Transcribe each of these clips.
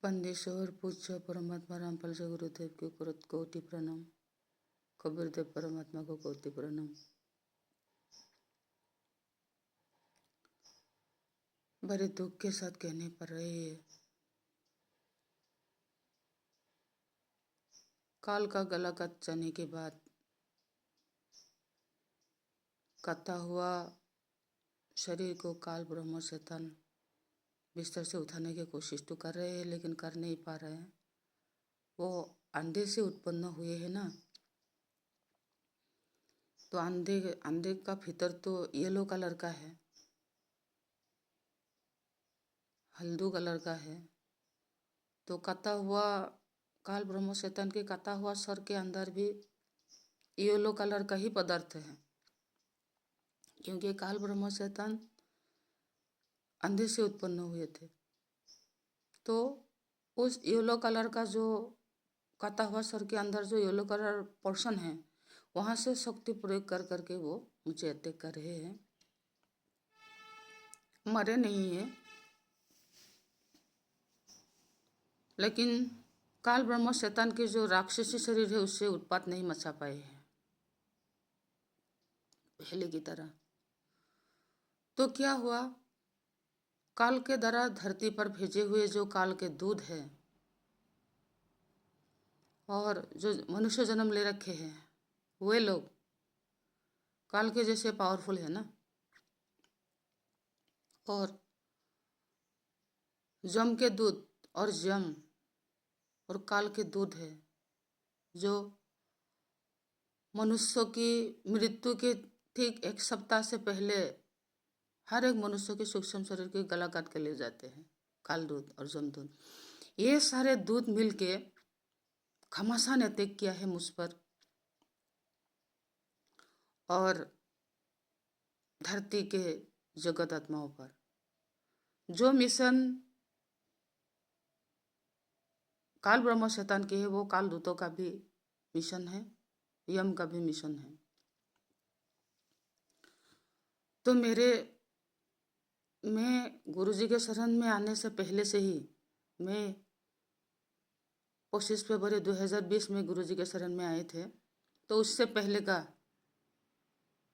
पंदेश्वर पूज्य परमात्मा रामपाल जी गुरुदेव की कोटि प्रणाम। कबीरदेव परमात्मा को कोटि प्रणाम। बड़े दुख के साथ कहने पड़ रही है, काल का गला कट जाने के बाद कटा हुआ शरीर को काल ब्रह्म शैतान बिस्तर से उठाने की कोशिश तो कर रहे हैं, लेकिन कर नहीं पा रहे हैं। वो अंधे से उत्पन्न हुए हैं ना, तो अंधे का भीतर तो येलो कलर का है, हल्दू कलर का है। तो कटा हुआ काल ब्रह्म शैतान के कटा हुआ सर के अंदर भी येलो कलर का ही पदार्थ है, क्योंकि काल ब्रह्म शैतान अंधे से उत्पन्न हुए थे। तो उस येलो कलर का जो कटा हुआ सर के अंदर जो येलो कलर पोर्शन है, वहां से शक्ति प्रयोग कर करके वो मुझे अटैक कर रहे हैं। मरे नहीं है, लेकिन काल ब्रह्म शैतान के जो राक्षसी शरीर है उससे उत्पात नहीं मचा पाए हैं पहले की तरह। तो क्या हुआ, काल के द्वारा धरती पर भेजे हुए जो काल के दूध है और जो मनुष्य जन्म ले रखे हैं, वे लोग काल के जैसे पावरफुल है ना। और जम के दूध और जम और काल के दूध है, जो मनुष्यों की मृत्यु के ठीक एक सप्ताह से पहले हर एक मनुष्य के सूक्ष्म शरीर के गला काट के ले जाते हैं। काल दूध और जम दूध, ये सारे दूध मिलके घमासान अटैक किया है मुझ पर और धरती के जगत आत्माओं पर। जो मिशन काल ब्रह्म शैतान के है, वो काल दूतों का भी मिशन है, यम का भी मिशन है। तो मैं गुरुजी के शरण में आने से पहले से ही, मैं 25 फरवरी 2020 में गुरुजी के शरण में आए थे। तो उससे पहले का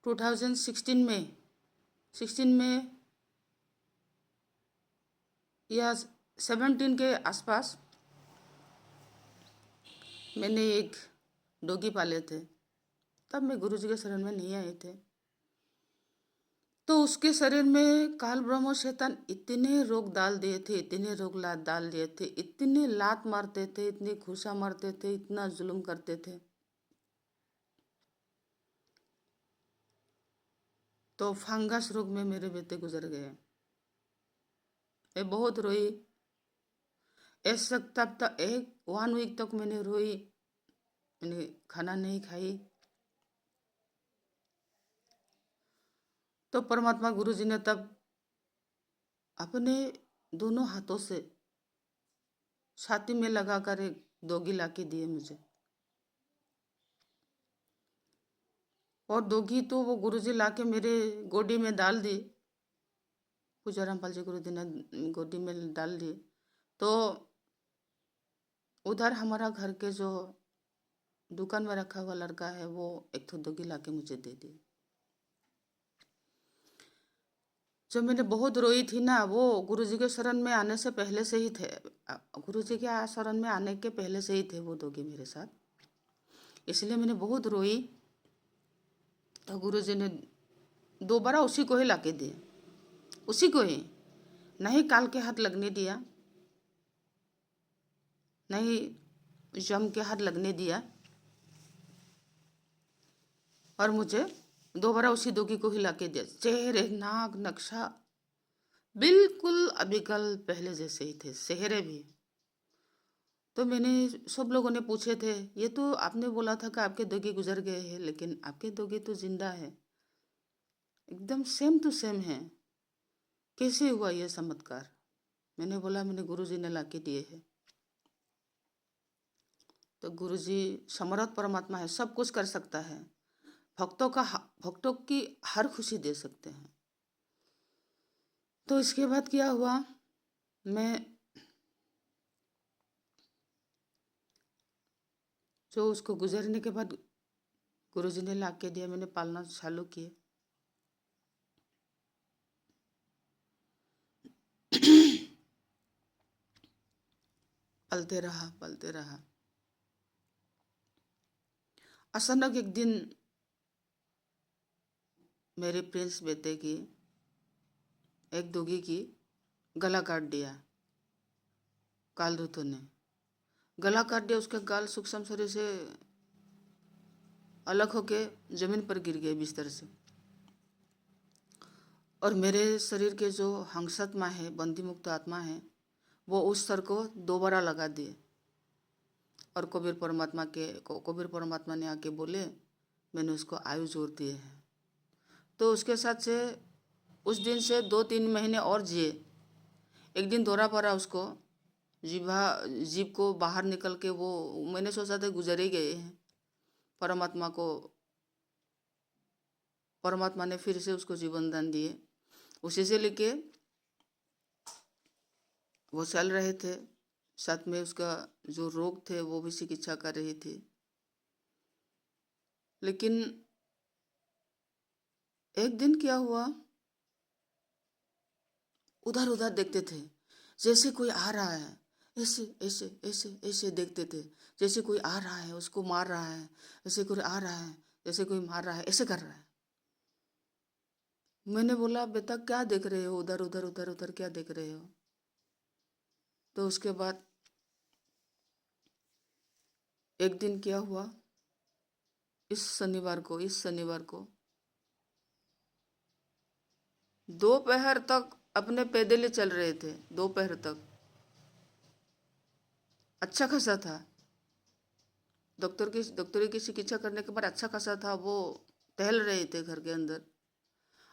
2016 में या 17 के आसपास मैंने एक डॉगी पाले थे। तब मैं गुरुजी के शरण में नहीं आए थे। तो उसके शरीर में काल ब्रह्म शैतान इतने रोग डाल दिए थे, इतने रोग लात डाल दिए थे, इतने लात मारते थे, इतने घूसा मारते थे, इतना जुल्म करते थे। तो फंगस रोग में मेरे बेटे गुजर गए। मैं बहुत रोई। ऐसा तब तक 1 वीक तक मैंने रोई, मैंने खाना नहीं खाई। तो परमात्मा गुरुजी ने तब अपने दोनों हाथों से छाती में लगाकर एक डॉगी लाके दिए मुझे। और डॉगी तो वो गुरुजी लाके मेरे गोदी में डाल दी, पूजा रामपाल जी गुरुजी ने गोदी में डाल दी। तो उधर हमारा घर के जो दुकान में रखा हुआ लड़का है, वो एक तो डॉगी लाके मुझे दे दी। जो मैंने बहुत रोई थी ना, वो गुरुजी के शरण में आने से पहले से ही थे। गुरुजी के शरण में आने के पहले से ही थे वो डॉगी मेरे साथ, इसलिए मैंने बहुत रोई। तो गुरुजी ने दोबारा उसी को ही लाके दिए, उसी को ही, नहीं काल के हाथ लगने दिया, नहीं जम के हाथ लगने दिया, और मुझे दोबारा उसी डॉगी को ही लाके दिया। चेहरे नाक नक्शा बिल्कुल अबिकल पहले जैसे ही थे, चेहरे भी। तो मैंने, सब लोगों ने पूछे थे, ये तो आपने बोला था कि आपके डॉगी गुजर गए हैं, लेकिन आपके डॉगी तो जिंदा है, एकदम सेम टू सेम है, कैसे हुआ ये चमत्कार? मैंने बोला मैंने गुरुजी ने लाके दिए हैं। तो गुरुजी समर्थ परमात्मा है, सब कुछ कर सकता है, भक्तों की हर खुशी दे सकते हैं। तो इसके बाद क्या हुआ, मैं जो उसको गुजरने के बाद गुरुजी ने ला के दिया, मैंने पालना चालू किया। पलते रहा पलते रहा। अचानक एक दिन मेरे प्रिंस बेटे की एक दोगी की गला काट दिया कालदूतों ने। गला काट दिया, उसके गाल सूक्ष्म शरीर से अलग होके जमीन पर गिर गए बिस्तर से। और मेरे शरीर के जो हंसात्मा है, बंदी मुक्त आत्मा है, वो उस सर को दोबारा लगा दिए। और कबीर परमात्मा ने आके बोले, मैंने उसको आयु जोर दिए है। तो उसके साथ से उस दिन से 2-3 महीने और जिए। एक दिन दौरा पड़ा उसको, जीभ को बाहर निकल के, वो मैंने सोचा था गुजर ही गए हैं। परमात्मा ने फिर से उसको जीवन दान दिए। उसी से लेके वो चल रहे थे, साथ में उसका जो रोग थे वो भी चिकित्सा कर रही थी। लेकिन एक दिन क्या हुआ, उधर उधर देखते थे, जैसे कोई आ रहा है, ऐसे ऐसे ऐसे ऐसे देखते थे, जैसे कोई आ रहा है उसको मार रहा है, जैसे कोई आ रहा है जैसे कोई मार रहा है, ऐसे कर रहा है। मैंने बोला, बेटा क्या देख रहे हो, उधर उधर उधर उधर क्या देख रहे हो? तो उसके बाद एक दिन क्या हुआ, इस शनिवार को दोपहर तक अपने पैदल ही चल रहे थे। दोपहर तक अच्छा खासा था, डॉक्टरी की चिकित्सा करने के बाद अच्छा खासा था। वो टहल रहे थे घर के अंदर।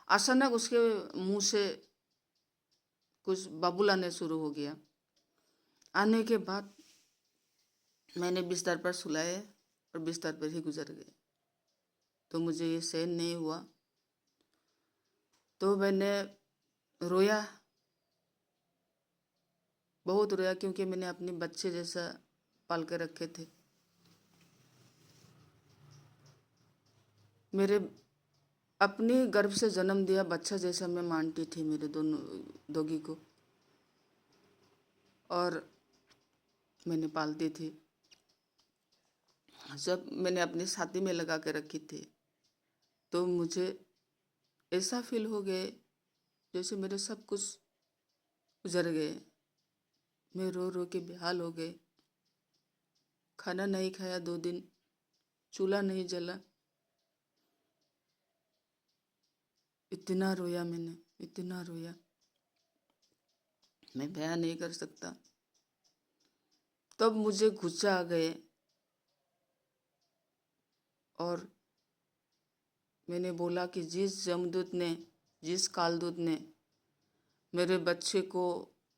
अचानक उसके मुंह से कुछ बबूल आने शुरू हो गया। आने के बाद मैंने बिस्तर पर सुलाए और बिस्तर पर ही गुजर गए। तो मुझे ये सहन नहीं हुआ, तो मैंने रोया, बहुत रोया, क्योंकि मैंने अपने बच्चे जैसा पाल के रखे थे। मेरे अपनी गर्भ से जन्म दिया बच्चा जैसा मैं मानती थी मेरे दोनों दोगी को, और मैंने पालती थी। जब मैंने अपनी छाती में लगा के रखी थी, तो मुझे ऐसा फील हो गए जैसे मेरे सब कुछ गुजर गए। मैं रो रो के बेहाल हो गए। खाना नहीं खाया 2 दिन, चूल्हा नहीं जला। इतना रोया मैंने, इतना रोया, मैं बयान नहीं कर सकता। तब मुझे गुस्सा आ गए और मैंने बोला कि जिस कालदूत ने मेरे बच्चे को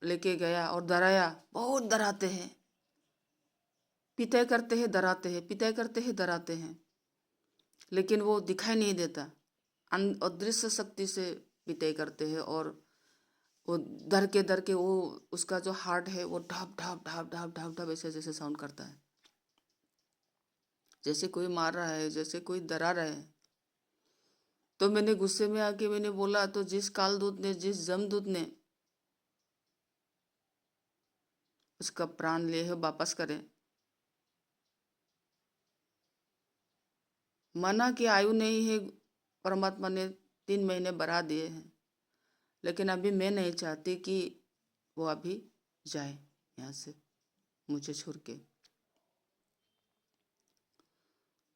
लेके गया और डराया, बहुत डराते हैं, पिटाई करते हैं, डराते हैं, पिटाई करते हैं, डराते हैं, लेकिन वो दिखाई नहीं देता। अदृश्य शक्ति से पिटाई करते हैं, और वो डर के वो उसका जो हार्ट है वो ढाप ढाप ढाप ढाप ढाप ढाप ऐसे जैसे साउंड करता है, जैसे कोई मार रहा है, जैसे कोई डरा रहा है। तो मैंने गुस्से में आके मैंने बोला, तो जिस कालदूत ने, जिस जमदूत ने उसका प्राण लिए है, वापस करे। मना की आयु नहीं है, परमात्मा ने 3 महीने बढ़ा दिए हैं, लेकिन अभी मैं नहीं चाहती कि वो अभी जाए यहाँ से मुझे छोड़ के।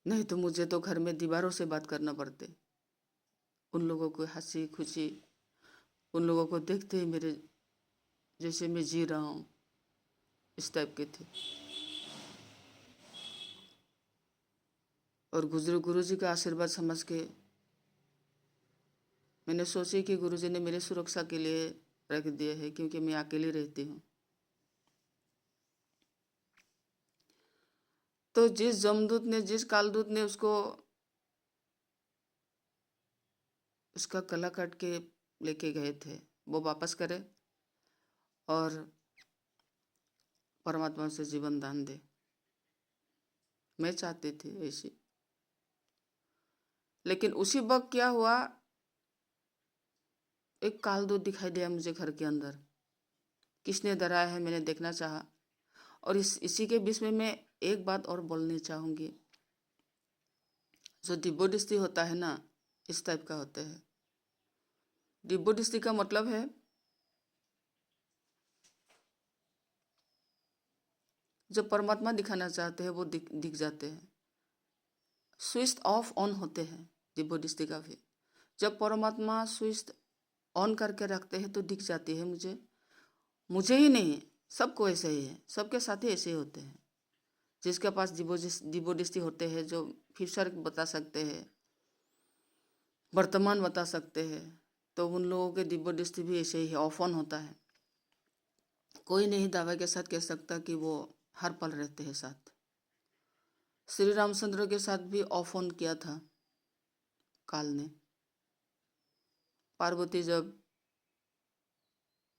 नहीं तो मुझे तो घर में दीवारों से बात करना पड़ते। उन लोगों को हंसी खुशी, उन लोगों को देखते ही मेरे जैसे मैं जी रहा हूँ, इस टाइप के थे। और गुरुजी का आशीर्वाद समझ के मैंने सोची कि गुरुजी ने मेरी सुरक्षा के लिए रख दिया है, क्योंकि मैं अकेली रहती हूँ। तो जिस जमदूत ने, जिस कालदूत ने उसका गला काट के लेके गए थे, वो वापस करे और परमात्मा से जीवन दान दे। मैं चाहती थी ऐसी। लेकिन उसी वक्त क्या हुआ, एक कालदूत दिखाई दिया मुझे घर के अंदर। किसने डराया है मैंने देखना चाहा। और इसी के बीच में मैं एक बात और बोलनी चाहूँगी। जो दिव्य दृष्टि होता है ना, इस टाइप का होता है। दिव्य दृष्टि का मतलब है जो परमात्मा दिखाना चाहते हैं वो दिख जाते हैं। स्विच ऑफ ऑन होते हैं दिव्य दृष्टि का भी। जब परमात्मा स्विच ऑन करके रखते हैं तो दिख जाती है मुझे ही नहीं, सबको ऐसे ही है, सबके साथ ही ऐसे ही होते हैं। जिसके पास दिव्य दृष्टि होते हैं, जो फ्यूचर बता सकते हैं, वर्तमान बता सकते हैं, तो उन लोगों के दिव्य दृष्टि भी ऐसे ही है, ऑफ ऑन होता है। कोई नहीं दावे के साथ कह सकता कि वो हर पल रहते हैं साथ। श्री रामचंद्र के साथ भी ऑफ ऑन किया था काल ने। पार्वती जब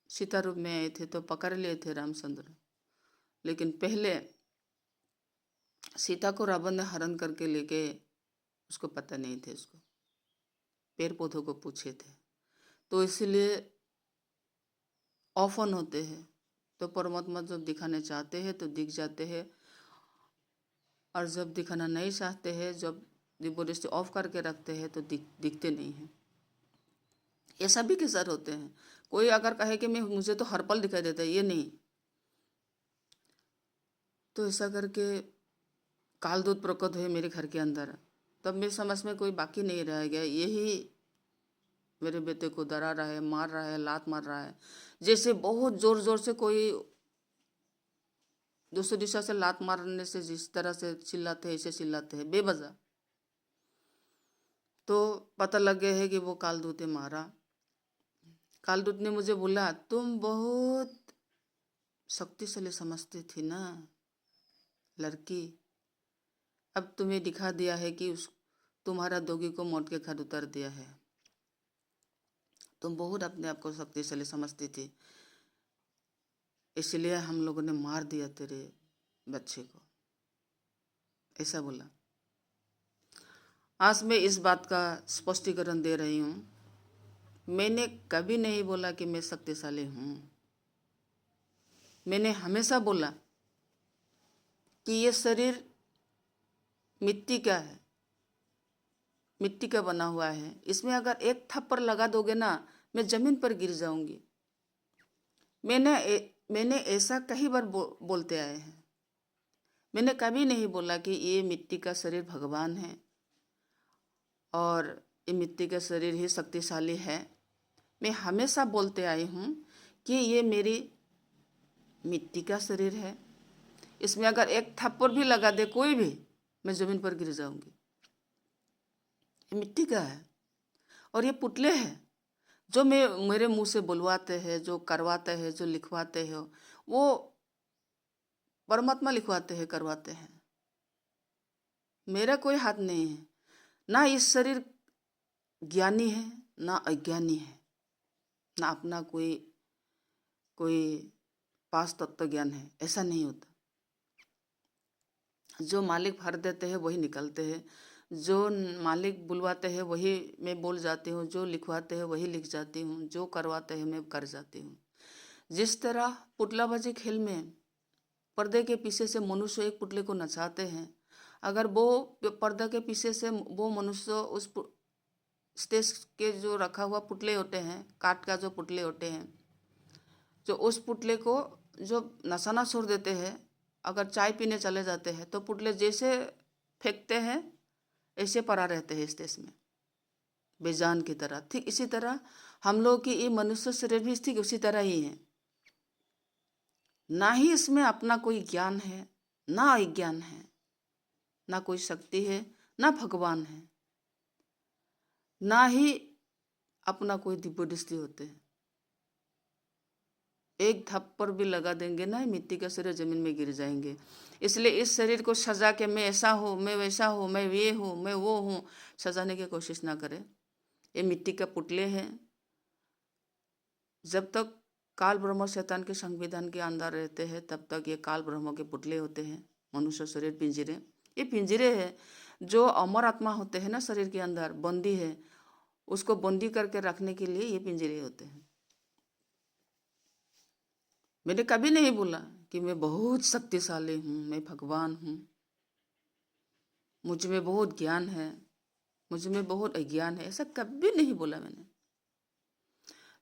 सीता रूप में आए थे तो पकड़ लिए थे रामचंद्र, लेकिन पहले सीता को रावण ने हरण करके लेके, उसको पता नहीं थे, उसको पेड़ पौधों को पूछे थे, तो इसलिए ऑफ ऑन होते हैं। तो परमात्मा जब दिखाने चाहते हैं तो दिख जाते हैं, और जब दिखाना नहीं चाहते हैं, जब दिव्य दृष्टि ऑफ करके रखते हैं तो दिखते नहीं हैं। ये सभी के साथ होते हैं। कोई अगर कहे कि मुझे तो हर पल दिखाई देता है, ये नहीं। तो ऐसा करके कालदूत प्रकट हुए मेरे घर के अंदर, तब मेरी समझ में कोई बाकी नहीं रह गया। यही मेरे बेटे को डरा रहा है, मार रहा है, लात मार रहा है। जैसे बहुत जोर जोर से कोई दूसरी दिशा से लात मारने से जिस तरह से चिल्लाते हैं, ऐसे चिल्लाते हैं बेवजह। तो पता लग गया है कि वो कालदूत ने मारा। कालदूत ने मुझे बोला, तुम बहुत शक्तिशाली समझती थी ना लड़की, अब तुम्हें दिखा दिया है कि तुम्हारा दोगी को मौत के घाट उतार दिया है। तुम बहुत अपने आप को शक्तिशाली समझती थी, इसलिए हम लोगों ने मार दिया तेरे बच्चे को, ऐसा बोला। आज मैं इस बात का स्पष्टीकरण दे रही हूँ। मैंने कभी नहीं बोला कि मैं शक्तिशाली हूँ। मैंने हमेशा बोला कि ये शरीर मिट्टी का है, मिट्टी का बना हुआ है। इसमें अगर एक थप्पड़ लगा दोगे ना, मैं जमीन पर गिर जाऊंगी। मैंने ऐसा कई बार बोलते आए हैं। मैंने कभी नहीं बोला कि ये मिट्टी का शरीर भगवान है और ये मिट्टी का शरीर ही शक्तिशाली है। मैं हमेशा बोलते आई हूँ कि ये मेरी मिट्टी का शरीर है, इसमें अगर एक थप्पड़ भी लगा दे कोई भी, मैं जमीन पर गिर जाऊंगी। ये मिट्टी का है और ये पुतले हैं। जो मेरे मुंह से बुलवाते हैं, जो करवाते हैं, जो लिखवाते हैं, वो परमात्मा लिखवाते हैं, करवाते हैं। मेरा कोई हाथ नहीं है। ना इस शरीर ज्ञानी है ना अज्ञानी है, ना अपना कोई पास तत्व ज्ञान है, ऐसा नहीं होता। जो मालिक भर देते हैं वही निकलते हैं, जो मालिक बुलवाते हैं वही मैं बोल जाती हूँ, जो लिखवाते हैं वही लिख जाती हूँ, जो करवाते हैं मैं कर जाती हूँ। जिस तरह पुतलाबाजी खेल में पर्दे के पीछे से मनुष्य एक पुतले को नचाते हैं, अगर वो पर्दे के पीछे से वो मनुष्य उस स्टेज के जो रखा हुआ पुतले होते हैं, काठ का जो पुतले होते हैं, जो उस पुतले को जो नचाना छोड़ देते हैं, अगर चाय पीने चले जाते हैं तो पुतले जैसे फेंकते हैं ऐसे पड़ा रहते हैं स्टेज में बेजान की तरह। ठीक इसी तरह हम लोग की ये मनुष्य शरीर भी ठीक उसी तरह ही है। ना ही इसमें अपना कोई ज्ञान है, ना अज्ञान है, ना कोई शक्ति है, ना भगवान है, ना ही अपना कोई दिव्य दृष्टि होते हैं। एक थप्पड़ भी लगा देंगे ना, मिट्टी का शरीर जमीन में गिर जाएंगे। इसलिए इस शरीर को सजा के मैं ऐसा हूँ, मैं वैसा हूँ, मैं ये हूँ, मैं वो हूँ, सजाने की कोशिश ना करें। ये मिट्टी का पुतले हैं। जब तक काल ब्रह्म शैतान के संविधान के अंदर रहते हैं तब तक ये काल ब्रह्म के पुतले होते हैं, मनुष्य शरीर पिंजरे। ये पिंजरे है, जो अमर आत्मा होते हैं ना शरीर के अंदर बंदी है, उसको बंदी करके रखने के लिए ये पिंजरे होते हैं। मैंने कभी नहीं बोला कि मैं बहुत शक्तिशाली हूँ, मैं भगवान हूँ, मुझ में बहुत ज्ञान है, मुझ में बहुत अज्ञान है, ऐसा कभी नहीं बोला मैंने।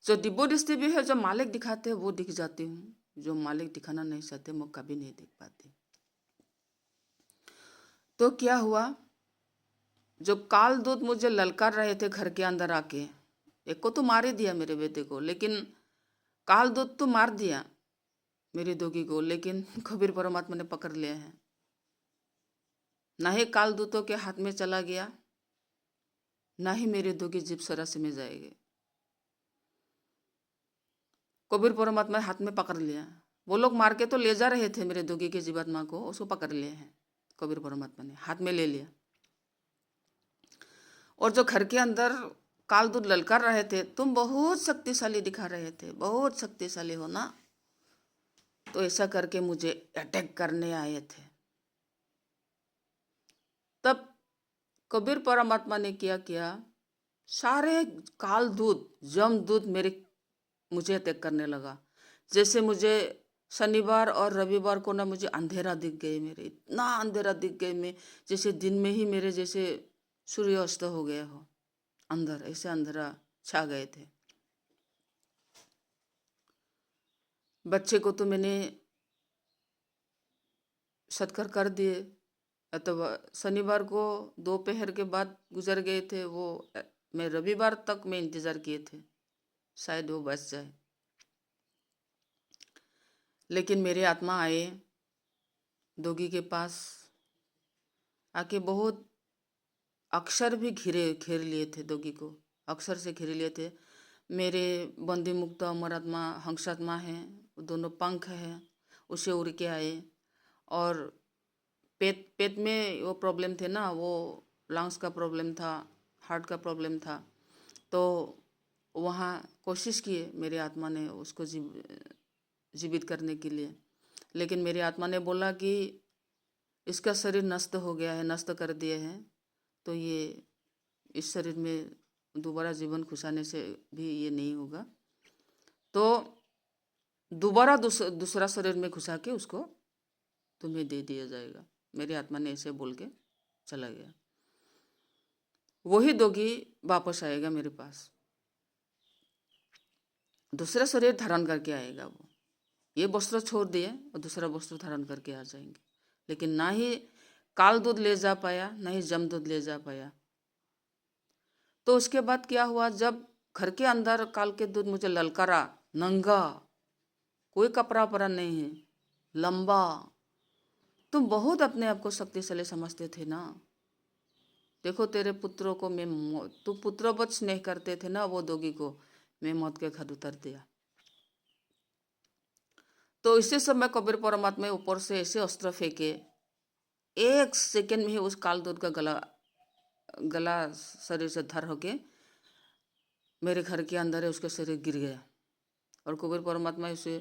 जो दिव्य दृष्टि भी है, जो मालिक दिखाते हैं वो दिख जाती हूँ, जो मालिक दिखाना नहीं चाहते वो कभी नहीं दिख पाती। तो क्या हुआ, जो काल दूत मुझे ललकार रहे थे घर के अंदर आके, एक को तो मार ही दिया मेरे बेटे को, लेकिन काल दूत तो मार दिया मेरी दोगी को, लेकिन कबीर परमात्मा ने पकड़ लिया है। ना ही काल दूतों के हाथ में चला गया, ना ही मेरी दोगी जीभ सरासी में जाएगी। कबीर परमात्मा हाथ में पकड़ लिया। वो लोग मार के तो ले जा रहे थे मेरे दोगी के जीवात्मा को, उसको पकड़ लिए हैं कबीर परमात्मा ने, हाथ में ले लिया। और जो घर के अंदर काल दूत ललकार रहे थे, तुम बहुत शक्तिशाली दिखा रहे थे, बहुत शक्तिशाली हो ना, तो ऐसा करके मुझे अटैक करने आए थे। तब कबीर परमात्मा ने क्या किया, सारे काल दूत जमदूत मुझे अटैक करने लगा। जैसे मुझे शनिवार और रविवार को ना मुझे अंधेरा दिख गए, मेरे इतना अंधेरा दिख गए, मैं जैसे दिन में ही मेरे जैसे सूर्यास्त हो गया हो, अंदर ऐसे अंधेरा छा गए थे। बच्चे को तो मैंने सत्कार कर दिए, अथवा शनिवार को दोपहर के बाद गुजर गए थे वो, मैं रविवार तक मैं इंतज़ार किए थे शायद वो बच जाए। लेकिन मेरे आत्मा आए दोगी के पास आके, बहुत अक्षर भी घेर लिए थे दोगी को, अक्षर से घेर लिए थे। मेरे बंदी मुक्त अमर आत्मा हंसात्मा है, दोनों पंख है, उसे उड़ के आए। और पेट में वो प्रॉब्लम थे ना, वो लंग्स का प्रॉब्लम था, हार्ट का प्रॉब्लम था, तो वहाँ कोशिश किए मेरे आत्मा ने उसको जीवित करने के लिए। लेकिन मेरी आत्मा ने बोला कि इसका शरीर नष्ट हो गया है, नष्ट कर दिए हैं, तो ये इस शरीर में दोबारा जीवन घुसाने से भी ये नहीं होगा, तो दोबारा दूसरा शरीर में घुसा के उसको तुम्हें दे दिया जाएगा। मेरी आत्मा ने ऐसे बोल के चला गया। वही दोगी वापस आएगा मेरे पास, दूसरा शरीर धारण करके आएगा। वो ये वस्त्र छोड़ दिए और दूसरा वस्त्र धारण करके आ जाएंगे। लेकिन ना ही काल दूध ले जा पाया, ना ही जमदूत ले जा पाया। तो उसके बाद क्या हुआ, जब घर के अंदर काल के दूध मुझे ललकारा, नंगा, कोई कपड़ा परा नहीं है, लंबा, तुम बहुत अपने आप को शक्तिशाली समझते थे ना, देखो तेरे पुत्रों को मैं, तू पुत्रवत स्नेह करते थे ना वो दोगी को, मैं मौत के घाट उतर दिया। तो इसी समय कबीर परमात्मा ऊपर से ऐसे अस्त्र फेंके, 1 सेकंड में ही उस काल दूत का गला शरीर से धर होके मेरे घर के अंदर है उसका शरीर गिर गया, और कबीर परमात्मा उसे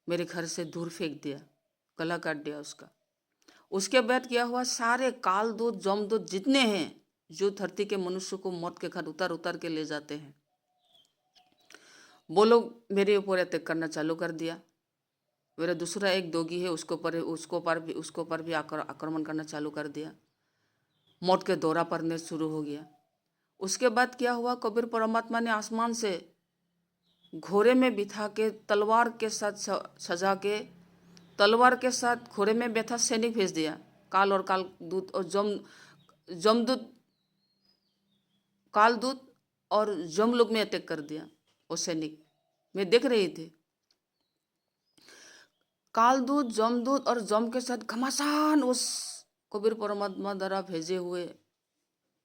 मेरे घर से दूर फेंक दिया, गला काट दिया उसका। उसके बाद क्या हुआ, सारे काल दूत जमदूत जितने हैं जो धरती के मनुष्य को मौत के घाट उतार उतार के ले जाते हैं, वो लोग मेरे ऊपर अटैक करना चालू कर दिया। मेरा दूसरा एक दोगी है, उसको पर भी आक्रमण करना चालू कर दिया। मौत के दौरा पड़ने शुरू हो गया। उसके बाद क्या हुआ, कबीर परमात्मा ने आसमान से घोड़े में बिठा के तलवार के साथ सजा के, तलवार के साथ घोड़े में बैठा सैनिक भेज दिया। काल और काल दूत और जमदूत, काल दूत और जम लोग में अटैक कर दिया। वो सैनिक मैं देख रही थी, कालदूत जमदूत और जम के साथ घमासान उस कबीर परमात्मा द्वारा भेजे हुए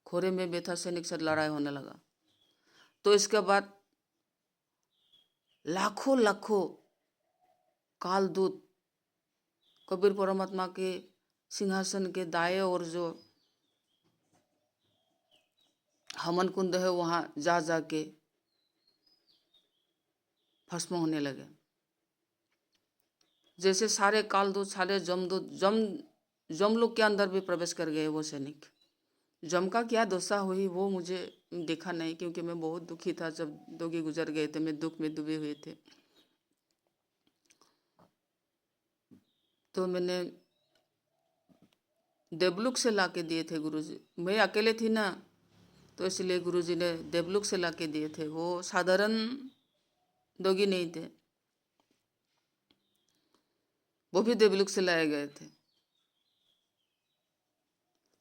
घोड़े में बैठा सैनिक से लड़ाई होने लगा। तो इसके बाद लाखों लाखों कालदूत कबीर परमात्मा के सिंहासन के दाएं और जो हवन कुंड है वहाँ जा के भस्म होने लगे। जैसे सारे कालदूत, सारे जमदूत, जमलोक के अंदर भी प्रवेश कर गए वो सैनिक। जम का क्या दशा हुई वो मुझे देखा नहीं, क्योंकि मैं बहुत दुखी था जब दोगी गुजर गए थे, मैं दुख में डूबे हुए थे। तो मैंने देवलोक से ला के दिए थे गुरुजी। मैं अकेले थी ना, तो इसलिए गुरुजी ने देवलोक से ला के दिए थे। वो साधारण दोगी नहीं थे, वो भी देवलोक से लाए गए थे।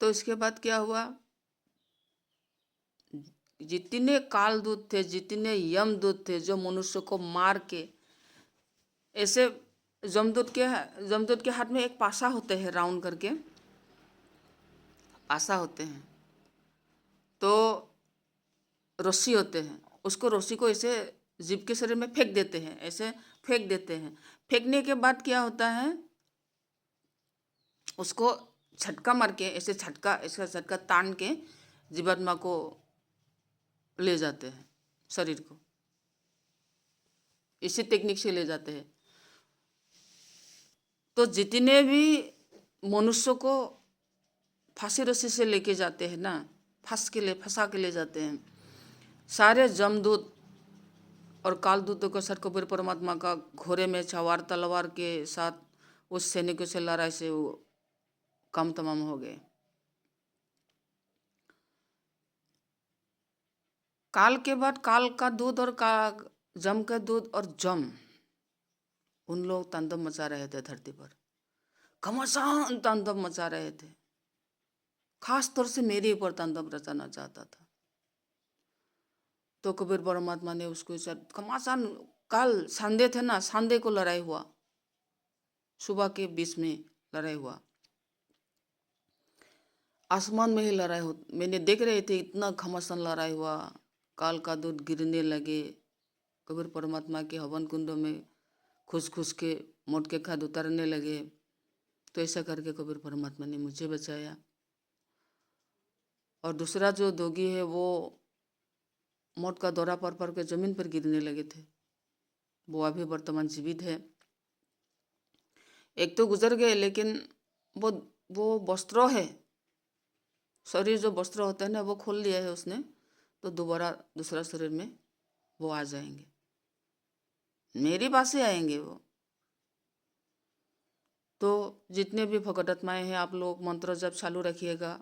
तो इसके बाद क्या हुआ, जितने काल दूत थे, जितने यम दूत थे, जो मनुष्य को मार के ऐसे, जमदूत के हाथ में एक पासा होते हैं, राउंड करके पासा होते हैं, तो रस्सी होते हैं, उसको रस्सी को ऐसे जीव के शरीर में फेंक देते हैं, ऐसे फेंक देते हैं। फेंकने के बाद क्या होता है, उसको झटका मार के ऐसे इसका झटका तान के जीवात्मा को ले जाते हैं, शरीर को इसी टेक्निक से ले जाते हैं। तो जितने भी मनुष्य को फांसी रस्सी से लेके जाते हैं ना, फंसा के ले जाते हैं, सारे जमदूत और कालदूतों के साथ कबीर परमात्मा का घोड़े में सवार तलवार के साथ उस सैनिकों से लड़ाई से वो काम तमाम हो गए। काल के बाद काल का दूध और जम का दूध और जम, उन लोग तांडव मचा रहे थे धरती पर, घमासान तांडव मचा रहे थे। खास तौर से मेरे ऊपर तांडव रचाना चाहता था। तो कबीर परमात्मा ने उसको घमासान, काल सांदे थे ना, सांदे को लड़ाई हुआ, सुबह के 20 में लड़ाई हुआ, आसमान में ही लड़ाई हो, मैंने देख रहे थे, इतना घमासान लड़ाई हुआ। काल का दूध गिरने लगे, कबीर परमात्मा के हवन कुंडों में खुश के मोट के खाद उतारने लगे। तो ऐसा करके कबीर परमात्मा ने मुझे बचाया। और दूसरा जो दोगी है वो मोट का दौरा पर के जमीन पर गिरने लगे थे, वो अभी वर्तमान जीवित है। एक तो गुजर गए, लेकिन वो वस्त्रों है, शरीर जो वस्त्र होता है ना, वो खोल लिया है उसने, तो दोबारा दूसरा शरीर में वो आ जाएंगे, मेरे पास ही आएंगे वो। तो जितने भी भगवतात्माएं हैं, आप लोग मंत्र जब चालू रखिएगा,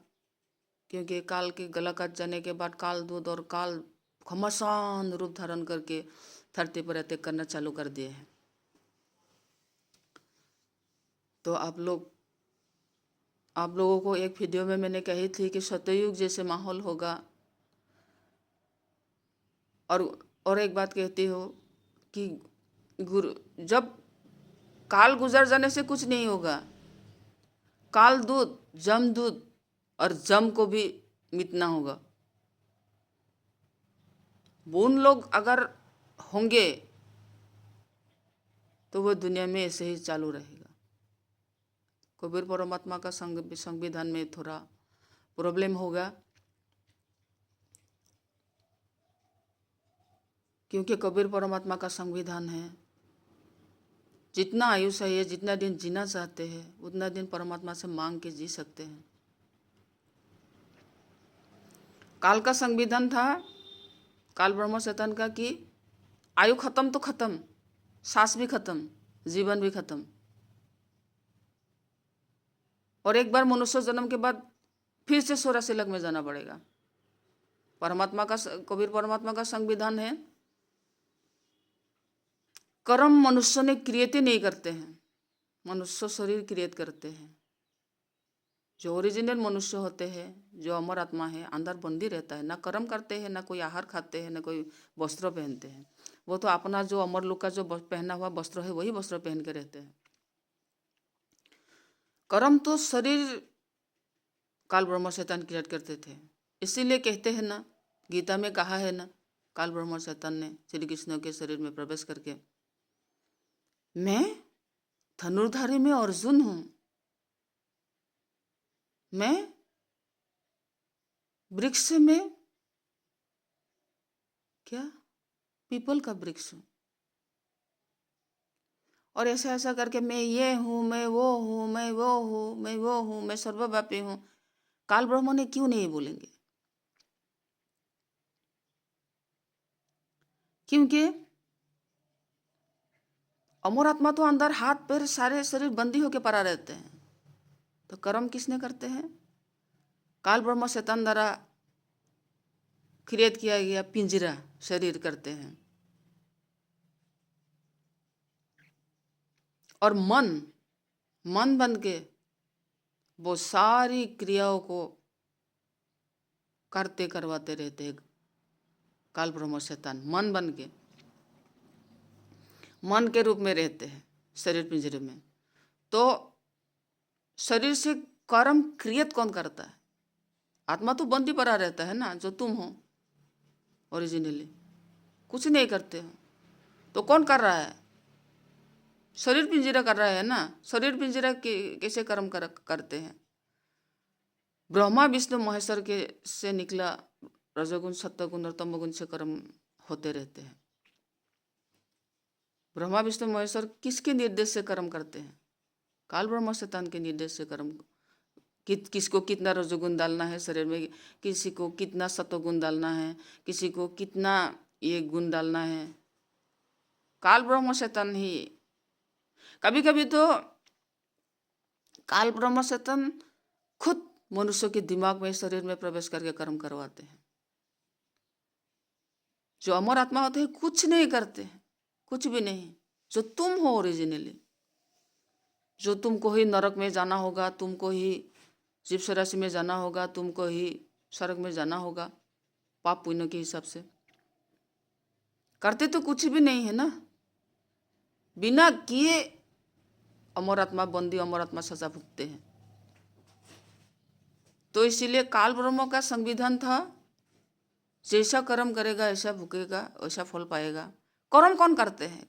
क्योंकि काल के गला कट जाने के बाद काल दूध और काल घमासान रूप धारण करके धरती पर अटैक करना चालू कर दिए हैं। तो आप लोगों को एक वीडियो में मैंने कही थी कि सतयुग जैसे माहौल होगा। और एक बात कहती हो कि गुरु, जब काल गुजर जाने से कुछ नहीं होगा, काल दूत, जमदूत और जम को भी मिटना होगा। वो उन लोग अगर होंगे तो वो दुनिया में ऐसे ही चालू रहेगा। कबीर परमात्मा का संविधान में थोड़ा प्रॉब्लम होगा, क्योंकि कबीर परमात्मा का संविधान है, जितना आयुष्य है, जितना दिन जीना चाहते हैं उतना दिन परमात्मा से मांग के जी सकते हैं। काल का संविधान था, काल ब्रह्म शैतान का, कि आयु खत्म तो खत्म, सांस भी खत्म, जीवन भी खत्म, और एक बार मनुष्य जन्म के बाद फिर से 84 लग में जाना पड़ेगा। कबीर परमात्मा का संविधान है, कर्म मनुष्य ने क्रिएट ही नहीं करते हैं, मनुष्य शरीर क्रिएट करते हैं। जो ओरिजिनल मनुष्य होते हैं, जो अमर आत्मा है, अंदर बंदी रहता है, ना कर्म करते हैं, ना कोई आहार खाते हैं, ना कोई वस्त्र पहनते हैं। वो तो अपना जो अमर लोक का जो पहना हुआ वस्त्र है वही वस्त्र पहन के रहते हैं। कर्म तो शरीर काल ब्रह्म शैतान क्रिएट करते थे। इसीलिए कहते हैं ना, गीता में कहा है ना, काल ब्रह्म शैतान ने श्री कृष्ण के शरीर में प्रवेश करके, मैं धनुर्धारी में अर्जुन हूं, मैं वृक्ष में क्या पीपल का वृक्ष हूं, और ऐसा ऐसा करके मैं ये हूँ, मैं वो हूँ, मैं वो हूँ, मैं वो हूँ, मैं सर्वव्यापी हूँ, काल ब्रह्म ने क्यों नहीं बोलेंगे? क्योंकि अमर आत्मा तो अंदर हाथ पैर सारे शरीर बंदी होके पड़ा रहते हैं। तो कर्म किसने करते हैं? काल ब्रह्म शैतान द्वारा क्रिएट किया गया पिंजरा शरीर करते हैं। और मन बन के वो सारी क्रियाओं को करते करवाते रहते हैं। काल ब्रह्म शैतान मन बन के, मन के रूप में रहते हैं शरीर पिंजरे में। तो शरीर से कर्म क्रिएट कौन करता है? आत्मा तो बंदी पड़ा रहता है ना, जो तुम हो ओरिजिनली, कुछ नहीं करते हो। तो कौन कर रहा है? शरीर पिंजरा कर रहा है ना। शरीर पिंजरा कैसे कर्म करते हैं? ब्रह्मा विष्णु महेश्वर के से निकला रजोगुण सत्वगुण और तमोगुण से कर्म होते रहते हैं। ब्रह्मा विष्णु महेश्वर किसके निर्देश से कर्म करते हैं? काल ब्रह्म शैतान के निर्देश से कर्म। किसको कितना रजोगुण डालना है शरीर में, किसी को कितना सत्वगुण डालना है, किसी को कितना ये गुण डालना है, काल ब्रह्म शैतान ही। कभी कभी तो काल ब्रह्म शैतान खुद मनुष्य के दिमाग में, शरीर में प्रवेश करके कर्म करवाते हैं। जो अमर आत्मा होते हैं कुछ नहीं करते हैं, कुछ भी नहीं। जो तुम हो ओरिजिनली, जो तुमको ही नरक में जाना होगा, तुमको ही जीव राशि में जाना होगा, तुमको ही स्वर्ग में जाना होगा पाप पुण्य के हिसाब से। करते तो कुछ भी नहीं है ना। बिना किए अमर आत्मा बंदी, अमर आत्मा सजा भुगते हैं। तो इसीलिए काल ब्रह्म का संविधान था, जैसा कर्म करेगा ऐसा भुगेगा, वैसा फल पाएगा। कर्म कौन करते हैं?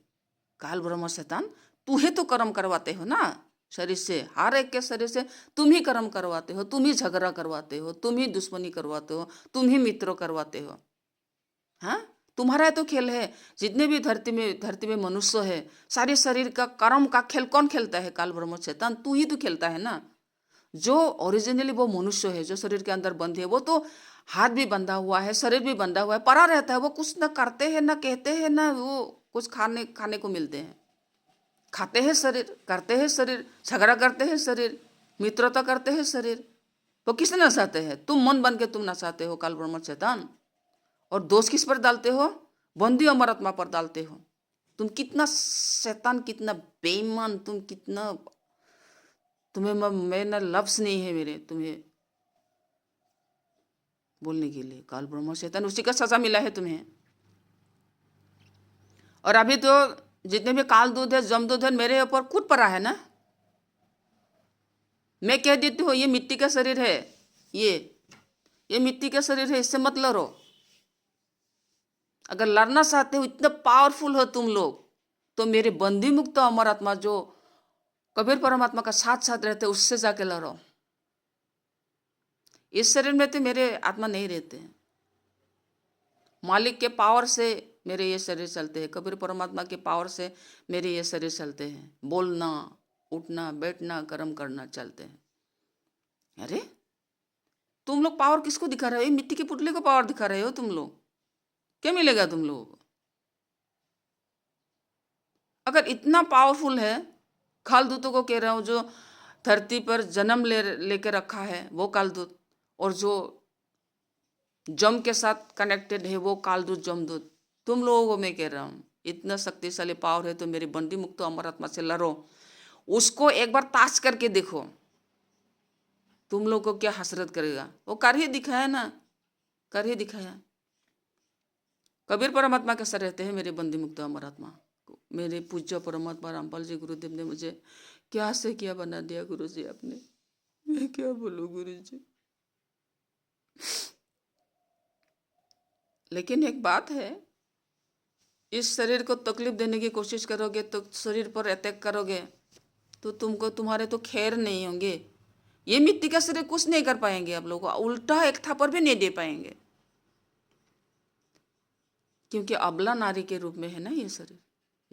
काल ब्रह्म शैतान। तू ही तो कर्म करवाते हो ना शरीर से, हर एक के शरीर से तुम ही कर्म करवाते हो, तुम ही झगड़ा करवाते हो, तुम ही दुश्मनी करवाते हो, तुम ही मित्र करवाते हो। हाँ, तुम्हारा तो खेल है। जितने भी धरती में मनुष्य है, सारे शरीर का कर्म का खेल कौन खेलता है? काल ब्रह्म शैतान। तू ही तो खेलता है ना। जो ओरिजिनली वो मनुष्य है, जो शरीर के अंदर बंधी है, वो तो हाथ भी बंधा हुआ है, शरीर भी बंधा हुआ है, पड़ा रहता है। वो कुछ न करते हैं, न कहते हैं, न वो कुछ खाने को मिलते हैं। खाते हैं शरीर, करते हैं शरीर, झगड़ा करते हैं शरीर, मित्रता करते हैं शरीर। वो किस नचाते हैं? तुम मन बन के तुम नचाते हो काल ब्रह्म शैतान। और दोष किस पर डालते हो? बंदी अमर आत्मा पर डालते हो। तुम कितना शैतान, कितना बेईमान, तुम कितना, तुम्हें मैं ना लफ्ज नहीं है मेरे तुम्हें बोलने के लिए। काल ब्रह्म शैतान, उसी का सजा मिला है तुम्हें। और अभी तो जितने भी काल दूध है, जमदूत है, मेरे ऊपर कूद पड़ा है ना। मैं कह देती हूँ ये मिट्टी का शरीर है, ये मिट्टी का शरीर है, इससे मत लड़ो। अगर लड़ना चाहते हो, इतने पावरफुल हो तुम लोग, तो मेरे बंदी मुक्त अमर आत्मा जो कबीर परमात्मा का साथ साथ रहते, उससे जाके लड़ो। इस शरीर में तो मेरे आत्मा नहीं रहते हैं। मालिक के पावर से मेरे ये शरीर चलते हैं, कबीर परमात्मा के पावर से मेरे ये शरीर चलते हैं। बोलना, उठना, बैठना, कर्म करना चलते हैं। अरे तुम लोग पावर किसको दिखा रहे हो? ये मिट्टी के पुतले को पावर दिखा रहे हो तुम लोग। क्या मिलेगा तुम लोगों को? अगर इतना पावरफुल है, कालदूतों को कह रहा हूँ, जो धरती पर जन्म लेकर रखा है वो कालदूत, और जो जम के साथ कनेक्टेड है वो कालदूत जमदूत। तुम लोगों को मैं कह रहा हूँ, इतना शक्तिशाली पावर है तो मेरी बंदी मुक्त अमर आत्मा से लड़ो। उसको एक बार ताश करके देखो, तुम लोग को क्या हसरत करेगा। वो कर ही दिखाया ना, कर ही दिखाया। कबीर परमात्मा कैसा रहते हैं मेरे बंदी मुक्त अमर आत्मा। मेरे पूज्य परमात्मा रामपाल जी गुरुदेव ने मुझे क्या से क्या बना दिया गुरु जी आपने, मैं क्या बोलूं गुरु जी। लेकिन एक बात है, इस शरीर को तकलीफ देने की कोशिश करोगे, तो शरीर पर अटैक करोगे, तो तुमको तुम्हारे तो खैर नहीं होंगे। ये मिट्टी का शरीर कुछ नहीं कर पाएंगे आप लोगों को, उल्टा एक थप्पड़ भी नहीं दे पाएंगे, क्योंकि अबला नारी के रूप में है ना ये शरीर।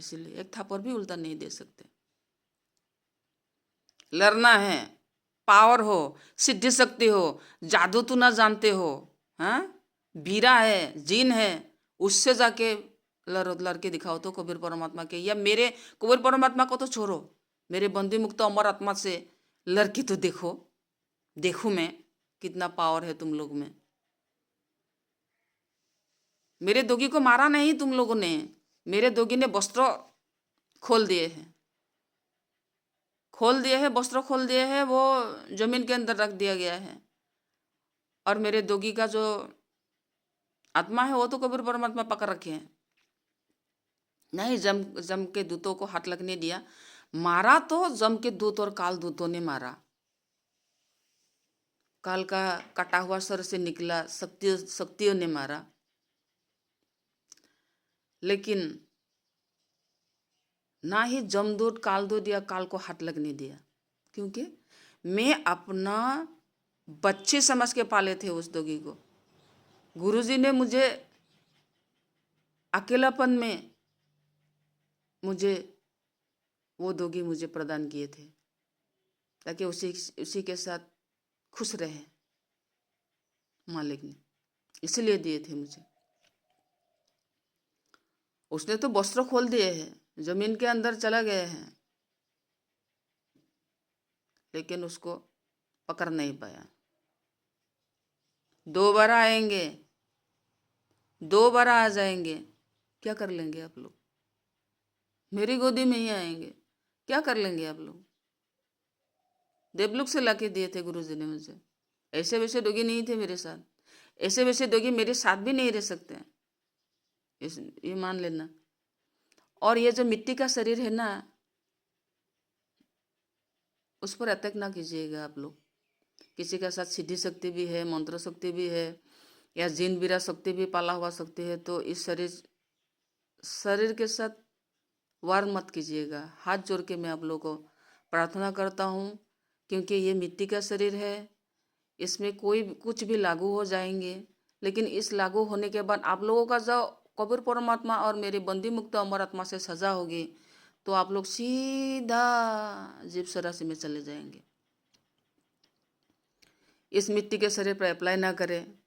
इसीलिए एक थापर भी उल्टा नहीं दे सकते। लड़ना है, पावर हो, सिद्धि शक्ति हो, जादू तो ना जानते हो, हाँ, बीरा है, जीन है, उससे जाके लड़के दिखाओ तो कबीर परमात्मा के, या मेरे कबीर परमात्मा को तो छोड़ो, मेरे बंदी मुक्त अमर आत्मा से लड़के तो देखो मैं कितना पावर है तुम लोग में। मेरे दोगी को मारा नहीं तुम लोगों ने, मेरे दोगी ने वस्त्र खोल दिए हैं, वस्त्र खोल दिए हैं, वो जमीन के अंदर रख दिया गया है। और मेरे दोगी का जो आत्मा है वो तो कबीर परमात्मा पकड़ रखे हैं। नहीं, जम के दूतों को हाथ लगने दिया। मारा तो जम के दूत और काल दूतों ने मारा। काल का कटा हुआ सर से निकला, शक्तियों ने मारा। लेकिन ना ही जमदूत कालदूत या काल को हाथ लगने दिया, क्योंकि मैं अपना बच्चे समझ के पाले थे उस दोगी को। गुरुजी ने मुझे अकेलापन में मुझे वो दोगी मुझे प्रदान किए थे, ताकि उसी के साथ खुश रहे। मालिक ने इसलिए दिए थे मुझे। उसने तो वस्त्र खोल दिए हैं, जमीन के अंदर चला गया है, लेकिन उसको पकड़ नहीं पाया। 2 बार आएंगे, 2 बार आ जाएंगे, क्या कर लेंगे आप लोग? मेरी गोदी में ही आएंगे, क्या कर लेंगे आप लोग? देवलोक से लाके दिए थे गुरुजी ने मुझे। ऐसे वैसे दोगी नहीं थे मेरे साथ, ऐसे वैसे दोगी मेरे साथ भी नहीं रह सकते, ये मान लेना। और ये जो मिट्टी का शरीर है ना, उस पर अटैक ना कीजिएगा आप लोग। किसी के साथ सिद्धि शक्ति भी है, मंत्र शक्ति भी है, या जिन बीरा शक्ति भी पाला हुआ शक्ति है, तो इस शरीर के साथ वार मत कीजिएगा। हाथ जोड़ के मैं आप लोगों को प्रार्थना करता हूँ, क्योंकि ये मिट्टी का शरीर है, इसमें कोई कुछ भी लागू हो जाएंगे, लेकिन इस लागू होने के बाद आप लोगों का जो कबीर परमात्मा और मेरे बंदी मुक्त अमर आत्मा से सजा होगी, तो आप लोग सीधा जीव सरासी में चले जाएंगे। इस मिट्टी के शरीर पर अप्लाई ना करें।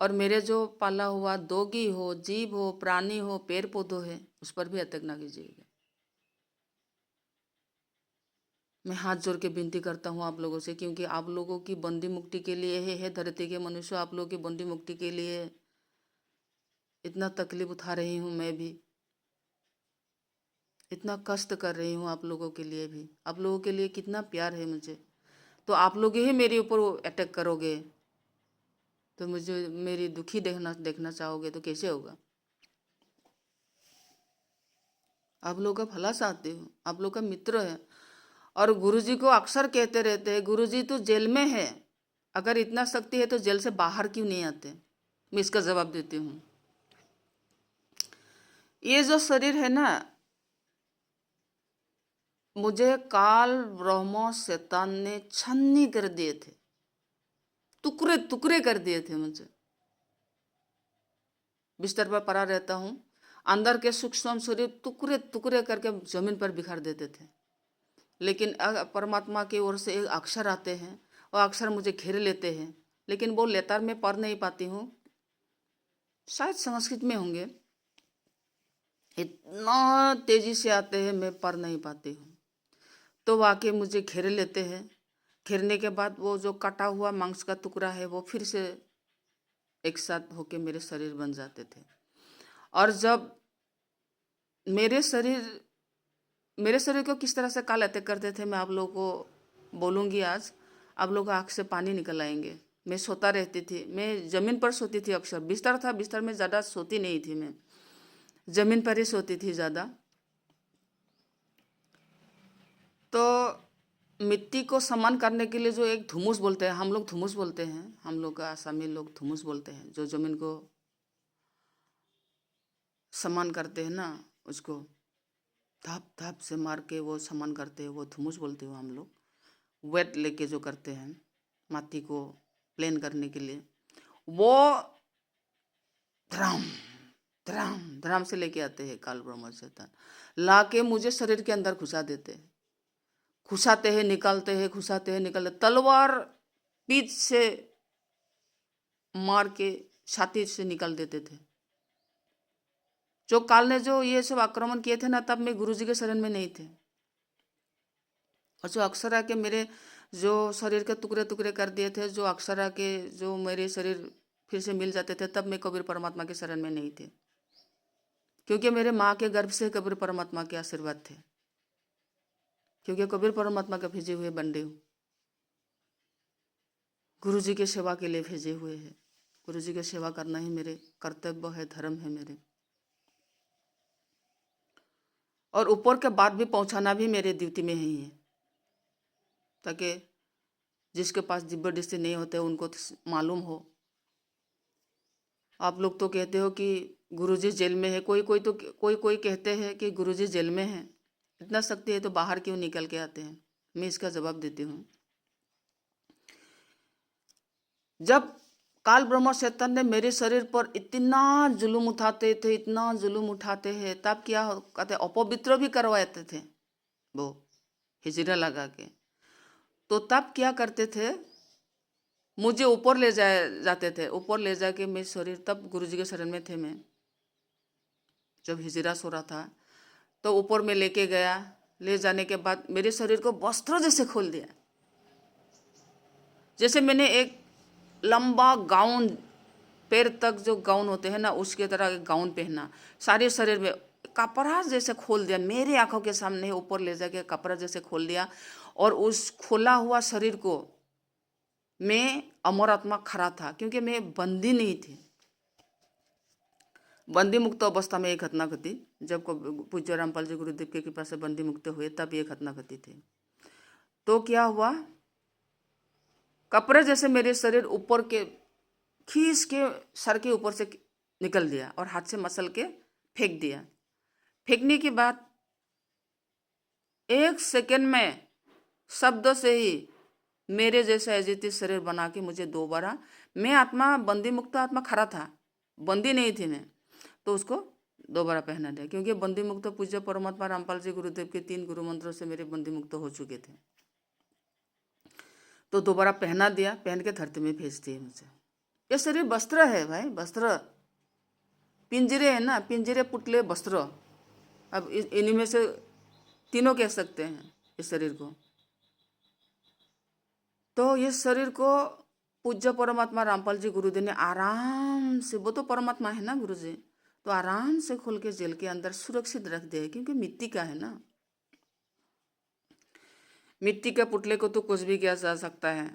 और मेरे जो पाला हुआ दोगी हो, जीव हो, प्राणी हो, पेड़ पौधों है, उस पर भी अटैक ना कीजिएगा। मैं हाथ जोड़ के विनती करता हूँ आप लोगों से, क्योंकि आप लोगों की बंदी मुक्ति के लिए है धरती के मनुष्य, आप लोगों की बंदी मुक्ति के लिए इतना तकलीफ उठा रही हूँ, मैं भी इतना कष्ट कर रही हूँ आप लोगों के लिए भी। आप लोगों के लिए कितना प्यार है मुझे, तो आप लोग ही मेरे ऊपर अटैक करोगे, तो मुझे मेरी दुखी देखना चाहोगे तो कैसे होगा? आप लोग का भला चाहती हूँ, आप लोग का मित्र है। और गुरुजी को अक्सर कहते रहते हैं, गुरुजी तो जेल में है, अगर इतना शक्ति है तो जेल से बाहर क्यों नहीं आते? मैं इसका जवाब देती हूँ। ये जो शरीर है ना, मुझे काल ब्रह्म शैतान ने छन्नी कर दिए थे, टुकड़े टुकड़े कर दिए थे मुझे। बिस्तर पर पड़ा रहता हूँ, अंदर के सूक्ष्म शरीर टुकड़े टुकड़े करके जमीन पर बिखर देते थे। लेकिन परमात्मा की ओर से एक अक्षर आते हैं, वो अक्षर मुझे घेर लेते हैं, लेकिन वो लेतर में पढ़ नहीं पाती हूँ, शायद संस्कृत में होंगे, इतना तेजी से आते हैं मैं पढ़ नहीं पाती हूँ। तो वाकई मुझे घेर लेते हैं, घेरने के बाद वो जो कटा हुआ मांस का टुकड़ा है वो फिर से एक साथ होके मेरे शरीर बन जाते थे। और जब मेरे शरीर को किस तरह से काल अटैक करते थे, मैं आप लोगों को बोलूँगी आज। आप लोग आँख से पानी निकल आएंगे। मैं सोता रहती थी, मैं ज़मीन पर सोती थी, अक्सर बिस्तर था, बिस्तर में ज़्यादा सोती नहीं थी, मैं ज़मीन पर ही सोती थी ज़्यादा। तो मिट्टी को समान करने के लिए जो एक धुमुस बोलते हैं, हम लोग धुमुस बोलते हैं, हम लोग का आसामी लोग धुमुस बोलते हैं, जो ज़मीन को समान करते हैं ना, उसको धप धप से मार के वो समान करते हैं, वो धुमुस बोलते हो हम लोग। वेट लेके जो करते हैं माटी को प्लेन करने के लिए, वो धड़ाम धड़ाम धड़ाम से लेके आते हैं काल ब्रह्म शैतान, ला के मुझे शरीर के अंदर घुसा देते हैं, घुसाते हैं निकालते हैं, घुसाते हैं निकालते, तलवार पीठ से मार के छाती से निकाल देते थे। जो काल ने जो ये सब आक्रमण किए थे ना, तब मैं गुरुजी के शरण में नहीं थे, और जो अक्सर आके मेरे जो शरीर के टुकड़े टुकड़े कर दिए थे, जो अक्सर आके जो मेरे शरीर फिर से मिल जाते थे, तब मैं कबीर परमात्मा के शरण में नहीं थे, क्योंकि मेरे माँ के गर्भ से कबीर परमात्मा के आशीर्वाद थे, क्योंकि कबीर परमात्मा के भेजे हुए बंदे हूँ, गुरु जी की सेवा के लिए भेजे हुए हैं। गुरु जी की सेवा करना ही मेरे कर्तव्य है, धर्म है मेरे, और ऊपर के बात भी पहुंचाना भी मेरे ड्यूटी में ही है, ताकि जिसके पास दिव्य दृष्टि नहीं होते उनको मालूम हो। आप लोग तो कहते हो कि गुरुजी जेल में है, कोई कहते हैं कि गुरुजी जेल में है, इतना शक्ति है तो बाहर क्यों निकल के आते हैं? मैं इसका जवाब देती हूँ। जब काल ब्रह्म शैतान ने मेरे शरीर पर इतना जुलूम उठाते थे, इतना जुलूम उठाते हैं, तब क्या कहते, अपवित्र भी करवाते थे वो हिजरा लगा के। तो तब क्या करते थे, मुझे ऊपर ले जाते थे, ऊपर ले जाके मैं शरीर, तब गुरुजी के शरण में थे मैं, जब हिजरा सो रहा था, तो ऊपर में लेके गया, ले जाने के बाद मेरे शरीर को वस्त्र जैसे खोल दिया, जैसे मैंने एक लंबा गाउन, पैर तक जो गाउन होते हैं ना, उसके तरह एक गाउन पहना, सारे शरीर में कपड़ा जैसे खोल दिया, मेरे आंखों के सामने ऊपर ले जाके कपड़ा जैसे खोल दिया, और उस खोला हुआ शरीर को मैं अमर आत्मा खड़ा था, क्योंकि मैं बंदी नहीं थी। बंदी मुक्त अवस्था में एक घटना घटी, जब पूज्य रामपाल जी गुरुदेव के कृपा से बंदी मुक्त हुए, तब ये घटना घटी थी। तो क्या हुआ, कपड़े जैसे मेरे शरीर ऊपर के खींच के सर के ऊपर से निकल दिया, और हाथ से मसल के फेंक दिया। फेंकने के बाद 1 सेकेंड में शब्द से ही मेरे जैसा एजिटिव शरीर बना के मुझे दोबारा, मैं आत्मा बंदी मुक्त आत्मा खड़ा था, बंदी नहीं थी मैं, तो उसको दोबारा पहना दिया, क्योंकि बंदी मुक्त पूज्य परमात्मा रामपाल जी गुरुदेव के 3 गुरु मंत्रों से मेरे बंदी मुक्त हो चुके थे। तो दोबारा पहना दिया, पहन के धरती में भेज दिए मुझे। ये शरीर वस्त्र है भाई, वस्त्र, पिंजरे है ना, पिंजरे पुतले वस्त्र, अब इन्हीं में से तीनों कह सकते हैं इस शरीर को। तो इस शरीर को पूज्य परमात्मा रामपाल जी गुरुदेव ने आराम से, वो तो परमात्मा है ना गुरु जी, तो आराम से खोल के जेल के अंदर सुरक्षित रख दिया, क्योंकि मिट्टी का है ना, मिट्टी के पुतले को तो कुछ भी किया जा सकता है,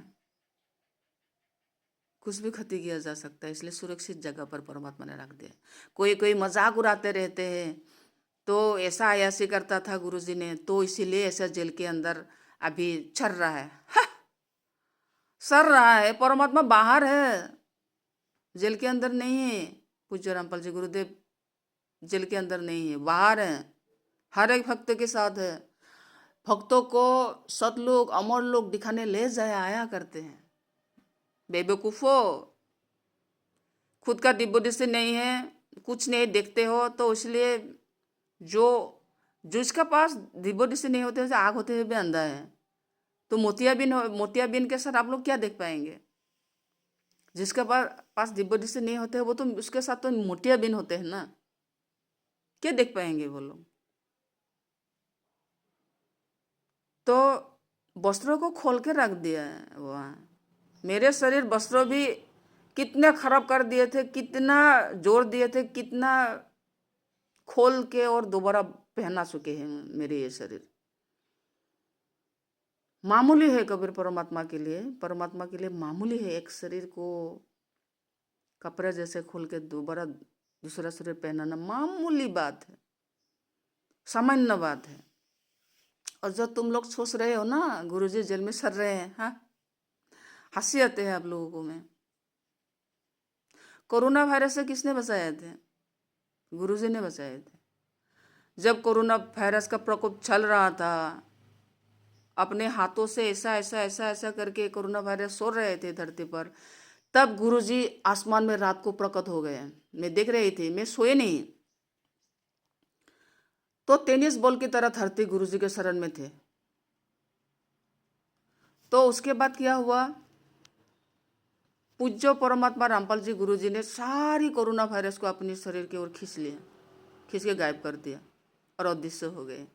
कुछ भी क्षति किया जा सकता है, इसलिए सुरक्षित जगह पर परमात्मा ने रख दिया। कोई मजाक उड़ाते रहते हैं, तो ऐसा आयासी करता था गुरुजी ने, तो इसीलिए ऐसा जेल के अंदर अभी चल रहा है, सर रहा है। परमात्मा बाहर है, जेल के अंदर नहीं है। पूज्य रामपाल जी गुरुदेव जेल के अंदर नहीं है, बाहर है, हर एक भक्त के साथ है। भक्तों को सतलोक अमर लोग दिखाने ले जाया आया करते हैं। बेवकूफो, खुद का दिव्य दृष्टि नहीं है, कुछ नहीं देखते हो, तो इसलिए जो जिसका पास दिव्य दृष्टि नहीं होते, आग होते हुए भी अंधा है, तो मोतियाबिंद के साथ आप लोग क्या देख पाएंगे? जिसके पास दिव्य दृष्टि नहीं होते वो तो उसके साथ तो मोतियाबिंद होते हैं ना, क्या देख पाएंगे वो लोग? तो वस्त्रों को खोल के रख दिया है वहाँ। मेरे शरीर वस्त्रों भी कितने खराब कर दिए थे, कितना जोर दिए थे, कितना खोल के और दोबारा पहना चुके हैं मेरे ये शरीर। मामूली है कबीर परमात्मा के लिए, परमात्मा के लिए मामूली है एक शरीर को कपड़े जैसे खोल के दोबारा दूसरा शरीर पहनाना, मामूली बात है, सामान्य बात है। और जो तुम लोग सोच रहे हो ना गुरुजी जेल में सड़ रहे हैं, हाँ, हंसी आते हैं आप लोगों को। मैं कोरोना वायरस से किसने बचाए थे? गुरुजी ने बचाए थे। जब कोरोना वायरस का प्रकोप चल रहा था, अपने हाथों से ऐसा ऐसा ऐसा ऐसा करके कोरोना वायरस सो रहे थे धरती पर, तब गुरुजी आसमान में रात को प्रकट हो गए। मैं देख रही थी, मैं सोए नहीं। तो टेनिस बॉल की तरह धरती गुरुजी के शरण में थे। तो उसके बाद क्या हुआ, पूज्य परमात्मा रामपाल जी गुरुजी ने सारी कोरोना वायरस को अपने शरीर की ओर खींच लिया, खींच के गायब कर दिया और अदृश्य हो गए।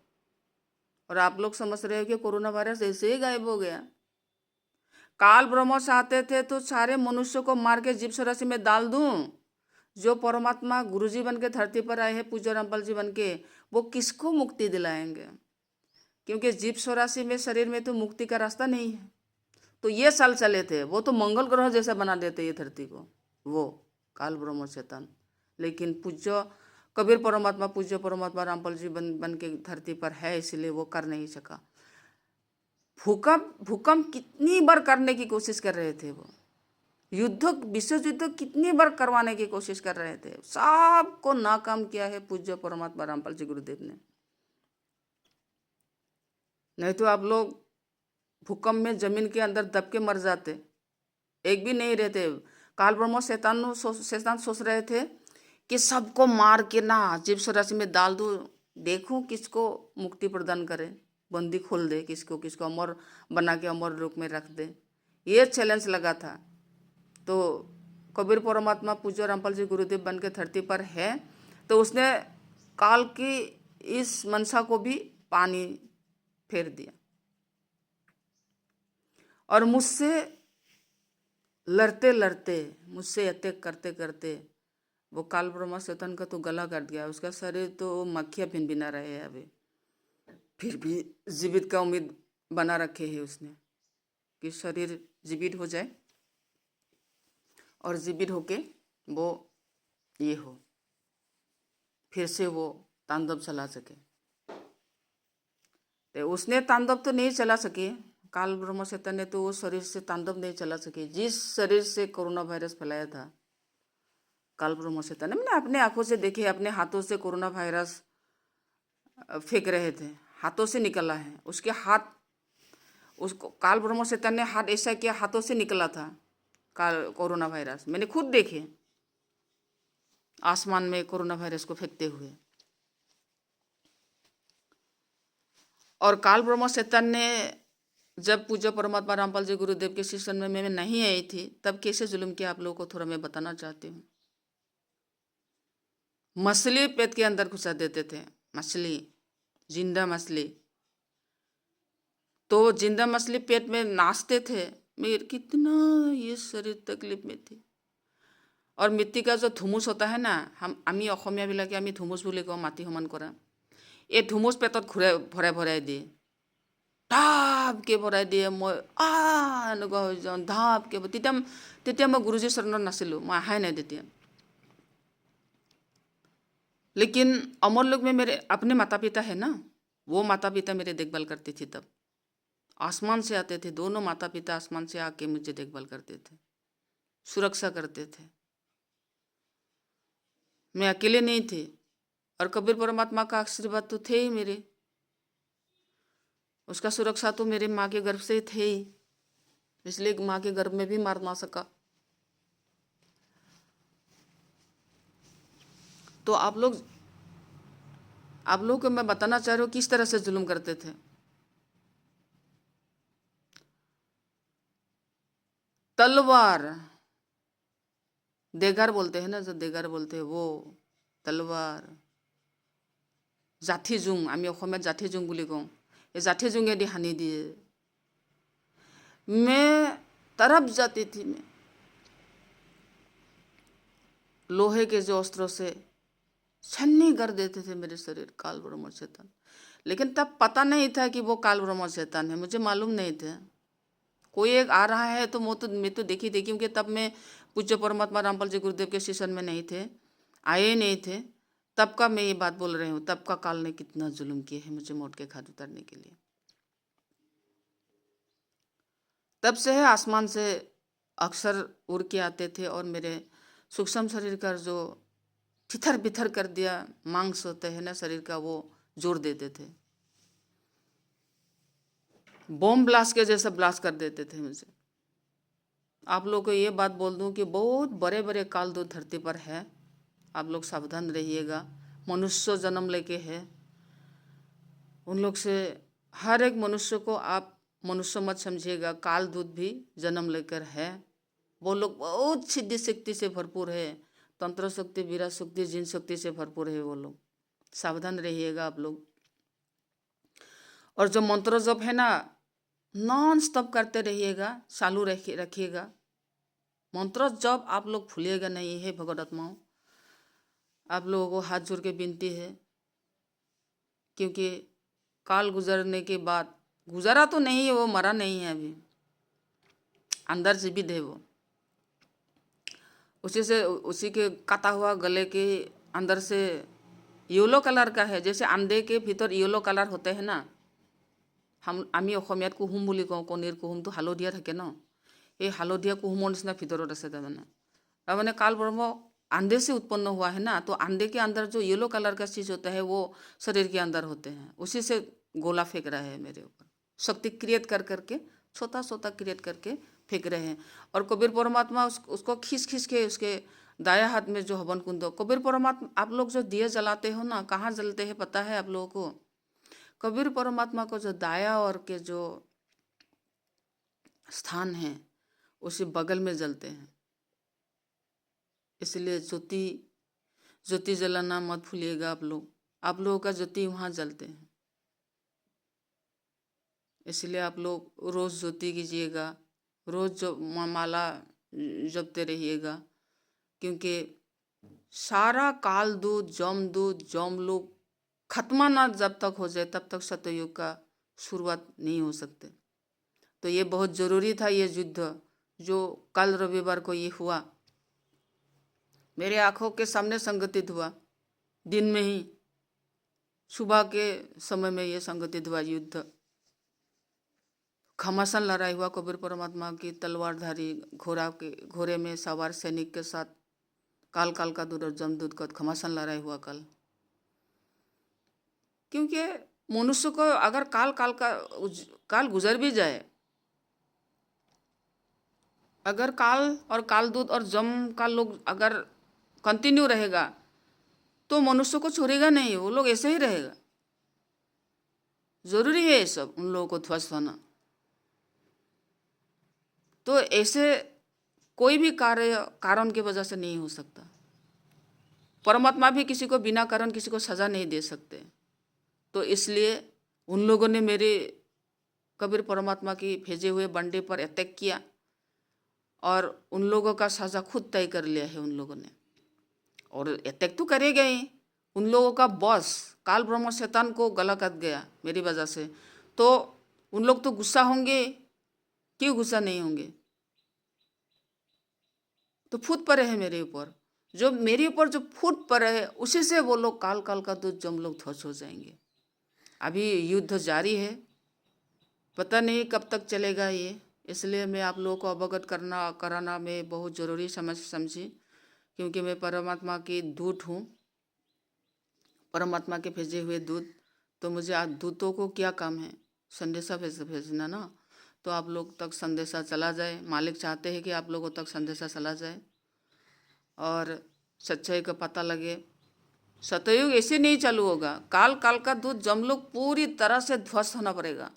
और आप लोग समझ रहे हो कि कोरोना वायरस ऐसे ही गायब हो गया। काल ब्रह्म चाहते थे तो सारे मनुष्यों को मार के जीव राशि में डाल दूं। जो परमात्मा गुरुजी बन के धरती पर आए हैं पूज्य रामपाल जी बन के, वो किसको मुक्ति दिलाएंगे? क्योंकि जीव राशि में, शरीर में तो मुक्ति का रास्ता नहीं है। तो ये साल चले थे, वो तो मंगल ग्रह जैसा बना देते ये धरती को, वो काल ब्रह्म चेतन। लेकिन पूज्य कबीर परमात्मा, पूज्य परमात्मा रामपाल जी बन के धरती पर है, इसलिए वो कर नहीं सका। भूकंप कितनी बार करने की कोशिश कर रहे थे, वो विश्व युद्ध कितनी बार करवाने की कोशिश कर रहे थे, सबको नाकाम किया है पूज्य परमात्मा रामपाल जी गुरुदेव ने। नहीं तो आप लोग भूकंप में जमीन के अंदर दब के मर जाते, एक भी नहीं रहते। काल ब्रह्म शैतान सोच रहे थे कि सबको मार के ना जीव राशि में डाल दो, देखूं किसको मुक्ति प्रदान करे, बंदी खोल दे, किसको किसको अमर बना के अमर रूप में रख दे। ये चैलेंज लगा था। तो कबीर परमात्मा पूज्य रामपाल जी गुरुदेव बन के धरती पर है, तो उसने काल की इस मनसा को भी पानी फेर दिया और मुझसे लड़ते लड़ते, मुझसे अटैक करते करते वो काल ब्रह्म शैतान का तो गला काट गया। उसका शरीर तो मक्खियाँ भिन भिना रहे हैं अभी, फिर भी जीवित का उम्मीद बना रखे है उसने कि शरीर जीवित हो जाए और जीवित होके वो ये हो, फिर से वो तांडव चला सके। तो उसने तांडव तो नहीं चला सके, काल ब्रह्म शैतान ने तो वो शरीर से तांडव नहीं चला सके जिस शरीर से कोरोना वायरस फैलाया था। काल ब्रह्म शैतान ने, मैंने अपने आंखों से देखे, अपने हाथों से कोरोना वायरस फेंक रहे थे, हाथों से निकला है उसके हाथ, उसको काल ब्रह्म शैतान ने हाथ ऐसा किया, हाथों से निकला था कोरोना वायरस। मैंने खुद देखे आसमान में कोरोना वायरस को फेंकते हुए। और काल ब्रह्म शैतान ने जब पूज्य परमात्मा रामपाल जी गुरुदेव के शिक्षण में मैं नहीं आई थी, तब कैसे जुल्म किया आप लोगों को थोड़ा मैं बताना चाहती हूँ। मछली पेट के अंदर घुसा देते थे, मछली, जिंदा मछली। तो जिंदा मछली पेट में नाचते थे, मेरे कितना ये शरीर तकलीफ में थी। और मिट्टी का जो धुमुस होता है ना, আমি অসমীয়াবিলাকে আমি ধুমুচ বুলি কওঁ, মাটি সমান কৰা। এই ধুমুচ পেটত ভৰাই ভৰাই দিয়ে, ধাপকে ভৰাই দিয়ে। মই এনেকুৱা হৈ যাওঁ, ধাপকে। তেতিয়া মই গুৰুজীৰ চৰণত নাছিলোঁ, মই অহাই নাই তেতিয়া। लेकिन अमर लोग में मेरे अपने माता पिता है ना, वो माता पिता मेरे देखभाल करती थी। तब आसमान से आते थे, दोनों माता पिता आसमान से आके मुझे देखभाल करते थे, सुरक्षा करते थे। मैं अकेले नहीं थी, और कबीर परमात्मा का आशीर्वाद तो थे ही मेरे, उसका सुरक्षा तो मेरे माँ के गर्भ से ही थे ही, इसलिए माँ के गर्भ में भी मार ना सका। तो आप लोग को मैं बताना चाह रही हूँ किस तरह से जुल्म करते थे। तलवार, देगार बोलते हैं ना, जो देगार बोलते हैं वो तलवार, जाठी जुंग, आमी অসমীয়াত जाठी जुंग বুলি কওঁ, এই जाठी जुंगेदी हानि दिए। मैं तरफ जाती थी, मैं लोहे के जो अस्त्रों से छन्नी कर देते थे मेरे शरीर काल ब्रह्म शैतान। लेकिन तब पता नहीं था कि वो काल ब्रह्म शैतान है, मुझे मालूम नहीं था। कोई एक आ रहा है तो मैं तो देखी थी, क्योंकि तब मैं पूज्य परमात्मा रामपाल जी गुरुदेव के सेशन में नहीं थे, आए नहीं थे। तब का मैं ये बात बोल रही हूँ, तब का काल ने कितना जुल्म किए है मुझे मौत के घाट उतारने के लिए। तब से है आसमान से अक्सर उड़ के आते थे और मेरे सूक्ष्म शरीर का जो थिथर बिथर कर दिया मांस होते हैं ना शरीर का, वो जोड़ देते थे, बॉम्ब ब्लास्ट के जैसा ब्लास्ट कर देते थे मुझे। आप लोग को ये बात बोल दूं कि बहुत बड़े बड़े कालदूत धरती पर है, आप लोग सावधान रहिएगा। मनुष्य जन्म लेके है, उन लोग से हर एक मनुष्य को आप मनुष्य मत समझिएगा, कालदूत भी जन्म लेकर है। वो लोग बहुत सिद्धि शक्ति से भरपूर है, तंत्र शक्ति, वीरा शक्ति, जिन शक्ति से भरपूर है वो लोग। सावधान रहिएगा आप लोग। और जो मंत्र जप है ना, नॉन स्टॉप करते रहिएगा, चालू रखिएगा। मंत्र जप आप लोग भूलिएगा नहीं है। भगवदात्माओं, आप लोगों को हाथ जोड़ के विनती है, क्योंकि काल गुजरने के बाद, गुजरा तो नहीं है, वो मरा नहीं है, अभी अंदर जीवित है वो। उसी के काटा हुआ गले के अंदर से येलो कलर का है, जैसे अंडे के भीतर येलो कलर होते हैं ना। আমি অসমীয়াত কুহুম বুলি কওঁ, কণীৰ কুহুমটো হালধীয়া থাকে ন, এই হালধীয়া কুহুমৰ নিচিনা ভিতৰত আছে। তাৰমানে काल ब्रह्म अंडे से उत्पन्न हुआ है ना, तो अंडे के अंदर जो येलो कलर का चीज़ होता है वो शरीर के अंदर होते हैं। उसी से गोला फेंक रहा है मेरे ऊपर, शक्ति क्रिएट कर करके, छोटा छोटा क्रिएट करके फेंक रहे हैं। और कबीर परमात्मा उसको खींच खींच के उसके दाया हाथ में जो हवन कुंड, कबीर परमात्मा, आप लोग जो दिए जलाते हो ना, कहाँ जलते हैं पता है आप लोगों को? कबीर परमात्मा को जो दाया और के जो स्थान है उसी बगल में जलते हैं। इसलिए ज्योति जलाना मत भूलिएगा आप लोग। आप लोगों का ज्योति वहाँ जलते हैं, इसलिए आप लोग रोज ज्योति कीजिएगा, रोज जो माला जपते रहिएगा। क्योंकि सारा काल दूत, जम लोग खत्मा ना जब तक हो जाए तब तक सतयुग का शुरुआत नहीं हो सकते। तो ये बहुत ज़रूरी था, ये युद्ध जो कल रविवार को ये हुआ, मेरे आँखों के सामने संगठित हुआ। दिन में ही सुबह के समय में ये संगठित हुआ युद्ध। घमासान लड़ाई हुआ कबीर परमात्मा की तलवारधारी घोड़े में सवार सैनिक के साथ काल का दूत और जमदूत का घमासान लड़ाई हुआ कल। क्योंकि मनुष्य को अगर काल गुजर भी जाए, अगर काल और कालदूत और जम का लोग अगर कंटिन्यू रहेगा तो मनुष्य को छोड़ेगा नहीं, वो लोग ऐसे ही रहेगा। जरूरी है ये सब उन लोगों को ध्वस्त होना। तो ऐसे कोई भी कार्य कारण की वजह से नहीं हो सकता। परमात्मा भी किसी को बिना कारण किसी को सजा नहीं दे सकते। तो इसलिए उन लोगों ने मेरे कबीर परमात्मा की भेजे हुए बंडे पर अटैक किया और उन लोगों का सजा खुद तय कर लिया है उन लोगों ने। और अटैक तो करेगा ही। उन लोगों का बॉस काल ब्रह्म शैतान को गला कट गया मेरी वजह से, तो उन लोग तो गुस्सा होंगे, क्यों गुस्सा नहीं होंगे? तो फूट पड़े हैं मेरे ऊपर, जो मेरे ऊपर जो फूट पड़े है उसी से वो लोग काल का दूध जम लोग ध्वस्त हो जाएंगे। अभी युद्ध जारी है, पता नहीं कब तक चलेगा ये। इसलिए मैं आप लोगों को अवगत कराना मैं बहुत ज़रूरी समझी, क्योंकि मैं परमात्मा की दूत हूँ, परमात्मा के भेजे हुए दूत। तो मुझे आज दूतों को क्या काम है? संदेशा भेजना ना, तो आप लोग तक संदेशा चला जाए। मालिक चाहते हैं कि आप लोगों तक संदेशा चला जाए और सच्चाई का पता लगे। सतयुग ऐसे नहीं चालू होगा। काल का दूध जम लोग पूरी तरह से ध्वस्त होना पड़ेगा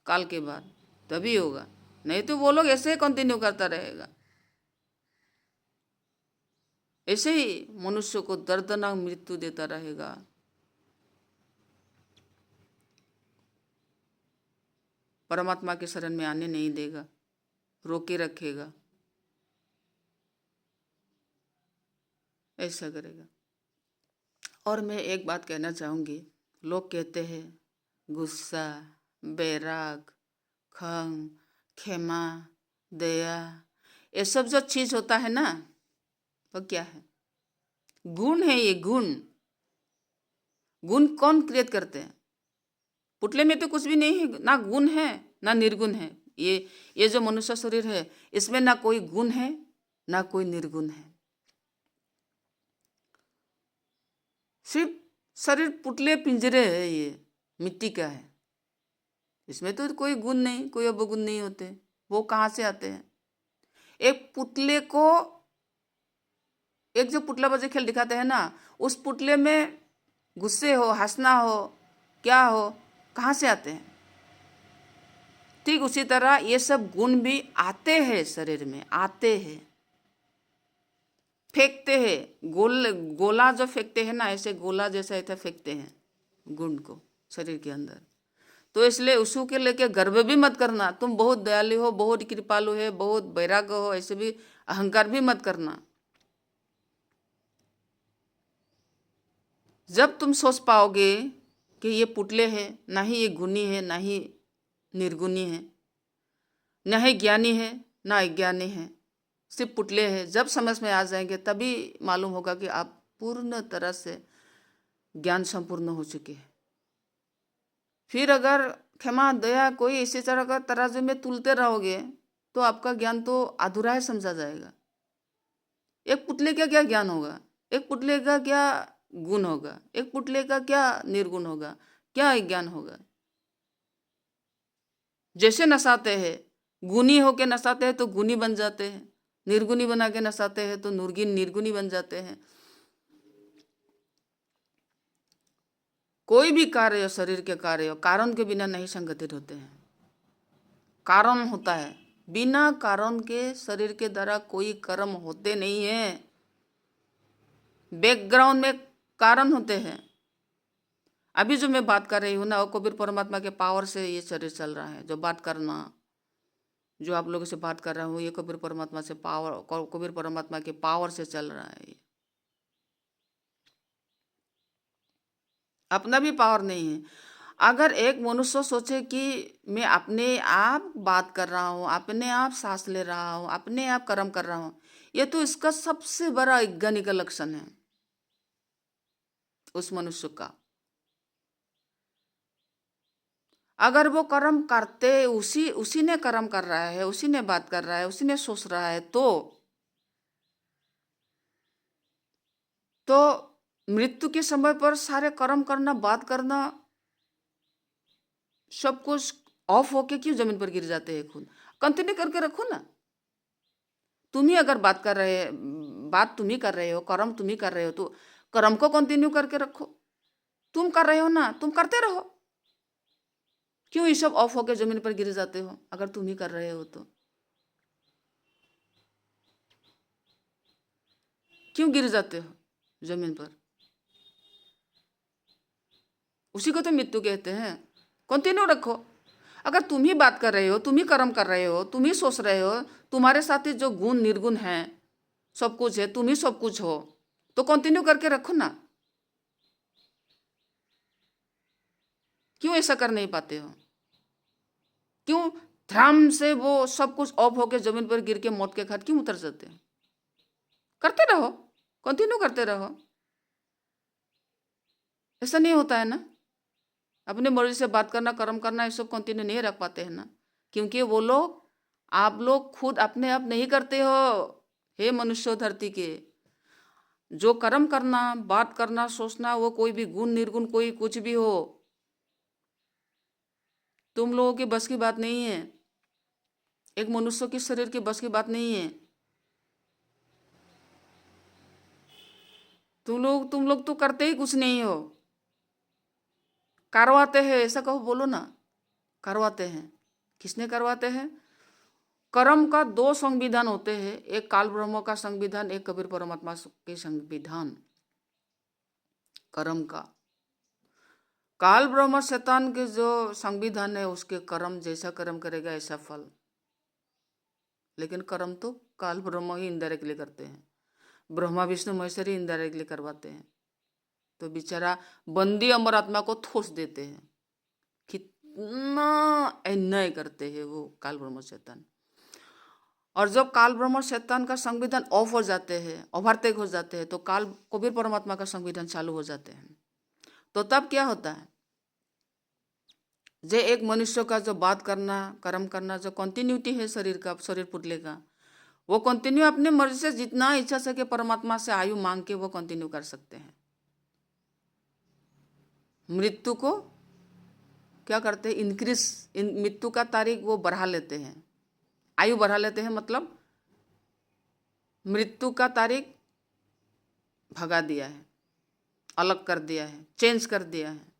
काल के बाद, तभी होगा, नहीं तो वो लोग ऐसे ही कंटिन्यू करता रहेगा। ऐसे ही मनुष्य को दर्दनाक मृत्यु देता रहेगा। परमात्मा के शरण में आने नहीं देगा, रोके रखेगा, ऐसा करेगा। और मैं एक बात कहना चाहूँगी, लोग कहते हैं गुस्सा, बैराग, खंग, क्षमा, दया, ये सब जो चीज़ होता है ना, वो क्या है? गुण है। ये गुण कौन क्रिएट करते हैं? पुतले में तो कुछ भी नहीं है, ना गुण है ना निर्गुण है। ये जो मनुष्य शरीर है इसमें ना कोई गुण है ना कोई निर्गुण है। सिर्फ शरीर पुतले पिंजरे है, ये मिट्टी का है। इसमें तो कोई गुण नहीं, कोई अवगुण नहीं होते। वो कहाँ से आते हैं? एक पुतले को, एक जो पुतला बाजी खेल दिखाते हैं ना, उस पुतले में गुस्से हो, हंसना हो, क्या हो, कहाँ से आते हैं? ठीक उसी तरह ये सब गुण भी आते हैं, शरीर में आते हैं, फेंकते हैं। गोला जो फेंकते हैं ना, ऐसे गोला जैसा ऐसा फेंकते हैं गुण को शरीर के अंदर। तो इसलिए उसको के लेके गर्व भी मत करना, तुम बहुत दयालु हो, बहुत कृपालु है, बहुत वैराग्य हो, ऐसे भी अहंकार भी मत करना। जब तुम सोच पाओगे कि ये पुतले हैं, ना ही ये गुणी है, ना ही निर्गुणी है, ना ही ज्ञानी है ना अज्ञानी है, सिर्फ पुतले हैं, जब समझ में आ जाएंगे तभी मालूम होगा कि आप पूर्ण तरह से ज्ञान संपूर्ण हो चुके हैं। फिर अगर क्षमा दया कोई इसी तरह का तराजू में तुलते रहोगे तो आपका ज्ञान तो अधूरा है समझा जाएगा। एक पुतले का क्या ज्ञान होगा, एक पुतले का क्या गुण होगा, एक पुतले का क्या निर्गुण होगा, क्या ज्ञान होगा? जैसे नसाते हैं, गुणी होके नसाते हैं तो गुणी बन जाते हैं, निर्गुणी बना के नसाते हैं तो निर्गुणी बन जाते हैं। कोई भी कार्य हो, शरीर के कार्य हो, कारण के बिना नहीं संगठित होते हैं। कारण होता है, बिना कारण के शरीर के द्वारा कोई कर्म होते नहीं है। बैकग्राउंड में कारण होते हैं। अभी जो मैं बात कर रही हूँ ना, वो कबीर परमात्मा के पावर से ये शरीर चल रहा है। जो बात करना, जो आप लोगों से बात कर रहा हूँ, ये कबीर परमात्मा से पावर, कबीर परमात्मा के पावर से चल रहा है। अपना भी पावर नहीं है। अगर एक मनुष्य सोचे कि मैं अपने आप बात कर रहा हूँ, अपने आप सांस ले रहा हूँ, अपने आप कर्म कर रहा हूँ, ये तो इसका सबसे बड़ा अज्ञानी का लक्षण है उस मनुष्य का। अगर वो कर्म करते, उसी ने कर्म कर रहा है, उसी ने बात कर रहा है, उसी ने सोच रहा है, तो मृत्यु के समय पर सारे कर्म करना, बात करना, सब कुछ ऑफ होके क्यों जमीन पर गिर जाते हैं? खुद कंटिन्यू करके रखो ना। तुम ही अगर बात तुम ही कर रहे हो, कर्म तुम ही कर रहे हो, तो कर्म को कंटिन्यू करके रखो। तुम कर रहे हो ना, तुम करते रहो। क्यों ये सब ऑफ होके जमीन पर गिर जाते हो? अगर तुम ही कर रहे हो तो क्यों गिर जाते हो जमीन पर? उसी को तो मृत्यु कहते हैं। कंटिन्यू रखो। अगर तुम ही बात कर रहे हो, तुम ही कर्म कर रहे हो, तुम ही सोच रहे हो, तुम्हारे साथ ही जो गुण निर्गुण है, सब कुछ है, तुम ही सब कुछ हो, तो कंटिन्यू करके रखो ना। क्यों ऐसा कर नहीं पाते हो? क्यों धर्म से वो सब कुछ ऑफ होके जमीन पर गिर के मौत के घाट क्यों उतर जाते हैं? करते रहो, कंटिन्यू करते रहो। ऐसा नहीं होता है ना? अपने मर्जी से बात करना, कर्म करना, ये सब कंटिन्यू नहीं रख पाते हैं ना, क्योंकि वो लोग, आप लोग खुद अपने आप नहीं करते हो। हे मनुष्य धरती के, जो कर्म करना, बात करना, सोचना, वो कोई भी गुण निर्गुण, कोई कुछ भी हो, तुम लोगों के बस की बात नहीं है। एक मनुष्य के शरीर की बस की बात नहीं है। तुम लोग तो करते ही कुछ नहीं हो। करवाते हैं, ऐसा कहो, बोलो ना, करवाते हैं। किसने करवाते हैं? कर्म का दो संविधान होते हैं, एक काल ब्रह्म का संविधान, एक कबीर परमात्मा के संविधान। कर्म का काल ब्रह्म शैतान के जो संविधान है, उसके कर्म, जैसा कर्म करेगा ऐसा फल। लेकिन कर्म तो काल ब्रह्म ही इनडायरेक्टली करते हैं, ब्रह्मा विष्णु महेश्वर ही इनडायरेक्टली करवाते हैं। तो बेचारा बंदी अमर आत्मा को ठोस देते हैं। कितना अन्याय करते हैं वो काल ब्रह्म शैतान। और जब काल ब्रह्म शैतान का संविधान ऑफ हो जाते हैं, ओवरटेक हो जाते हैं, तो काल कबीर परमात्मा का संविधान चालू हो जाते हैं। तो तब क्या होता है? जे एक मनुष्य का जो बात करना, कर्म करना, जो कंटिन्यूटी है शरीर का, शरीर पुतले का, वो कंटिन्यू अपने मर्जी से जितना इच्छा सके परमात्मा से आयु मांग के वो कंटिन्यू कर सकते हैं। मृत्यु को क्या करते हैं? मृत्यु का तारीख वो बढ़ा लेते हैं, आयु बढ़ा लेते हैं। मतलब मृत्यु का तारीख भगा दिया है, अलग कर दिया है, चेंज कर दिया है।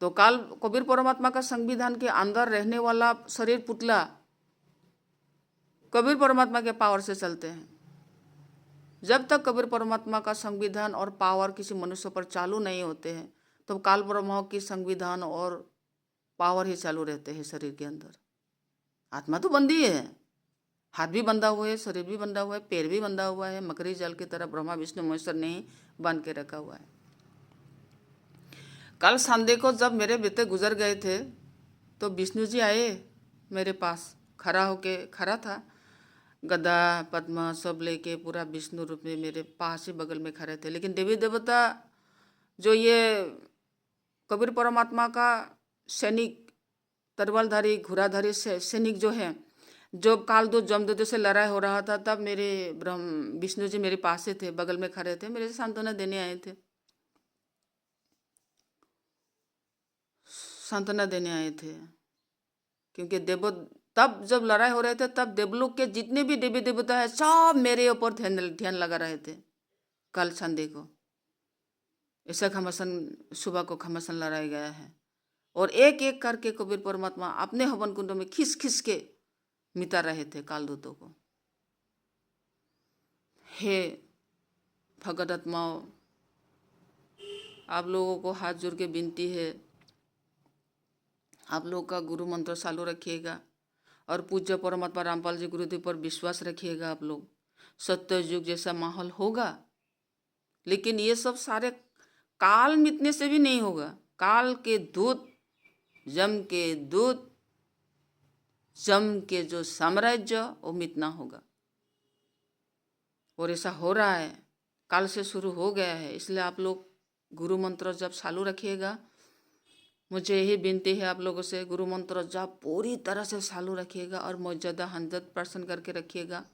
तो काल कबीर परमात्मा का संविधान के अंदर रहने वाला शरीर पुतला कबीर परमात्मा के पावर से चलते हैं। जब तक कबीर परमात्मा का संविधान और पावर किसी मनुष्य पर चालू नहीं होते हैं, तो काल ब्रह्म की संविधान और पावर ही चालू रहते हैं शरीर के अंदर। आत्मा तो बंधी है, हाथ भी बंधा हुआ है, शरीर भी बंधा हुआ है, पैर भी बंधा हुआ है, मकरी जाल की तरह ब्रह्मा विष्णु महेश्वर ने ही बांध के रखा हुआ है। कल संडे को जब मेरे बेटे गुजर गए थे तो विष्णु जी आए मेरे पास, खड़ा था, गदा पद्मा सब लेके पूरा विष्णु रूप में मेरे पास ही बगल में खड़े थे। लेकिन देवी देवता जो ये कबीर परमात्मा का सैनिक, तरवालधारी घोड़ाधारी सैनिक जो है, जब कालदूत जमदूत से लड़ाई हो रहा था, तब मेरे विष्णु जी मेरे पास ही थे, बगल में खड़े थे, मेरे से सांत्वना देने आए थे, सांत्वना देने आए थे। क्योंकि तब जब लड़ाई हो रहे थे, तब देवलोक के जितने भी देवी देवता है सब मेरे ऊपर ध्यान लगा रहे थे। कल संडे को ऐसा घमासान, सुबह को घमासान लड़ाया गया है, और एक एक करके कबीर परमात्मा अपने हवन कुंडों में खिस खिस के मिटा रहे थे कालदूतों को। हे भगत आत्माओं, आप लोगों को हाथ जोड़ के विनती है, आप लोग का गुरु मंत्र चालू रखिएगा और पूज्य परमात्मा रामपाल जी गुरुदेव पर विश्वास रखिएगा। आप लोग, सत्य युग जैसा माहौल होगा, लेकिन ये सब सारे काल मिटने से भी नहीं होगा। काल के दूत, जम के जो साम्राज्य वो मिटना होगा, और ऐसा हो रहा है, काल से शुरू हो गया है। इसलिए आप लोग गुरु मंत्र जब चालू रखिएगा, मुझे यही विनती है आप लोगों से, गुरु मंत्र जब पूरी तरह से चालू रखिएगा और मौजूदा 100% करके रखिएगा।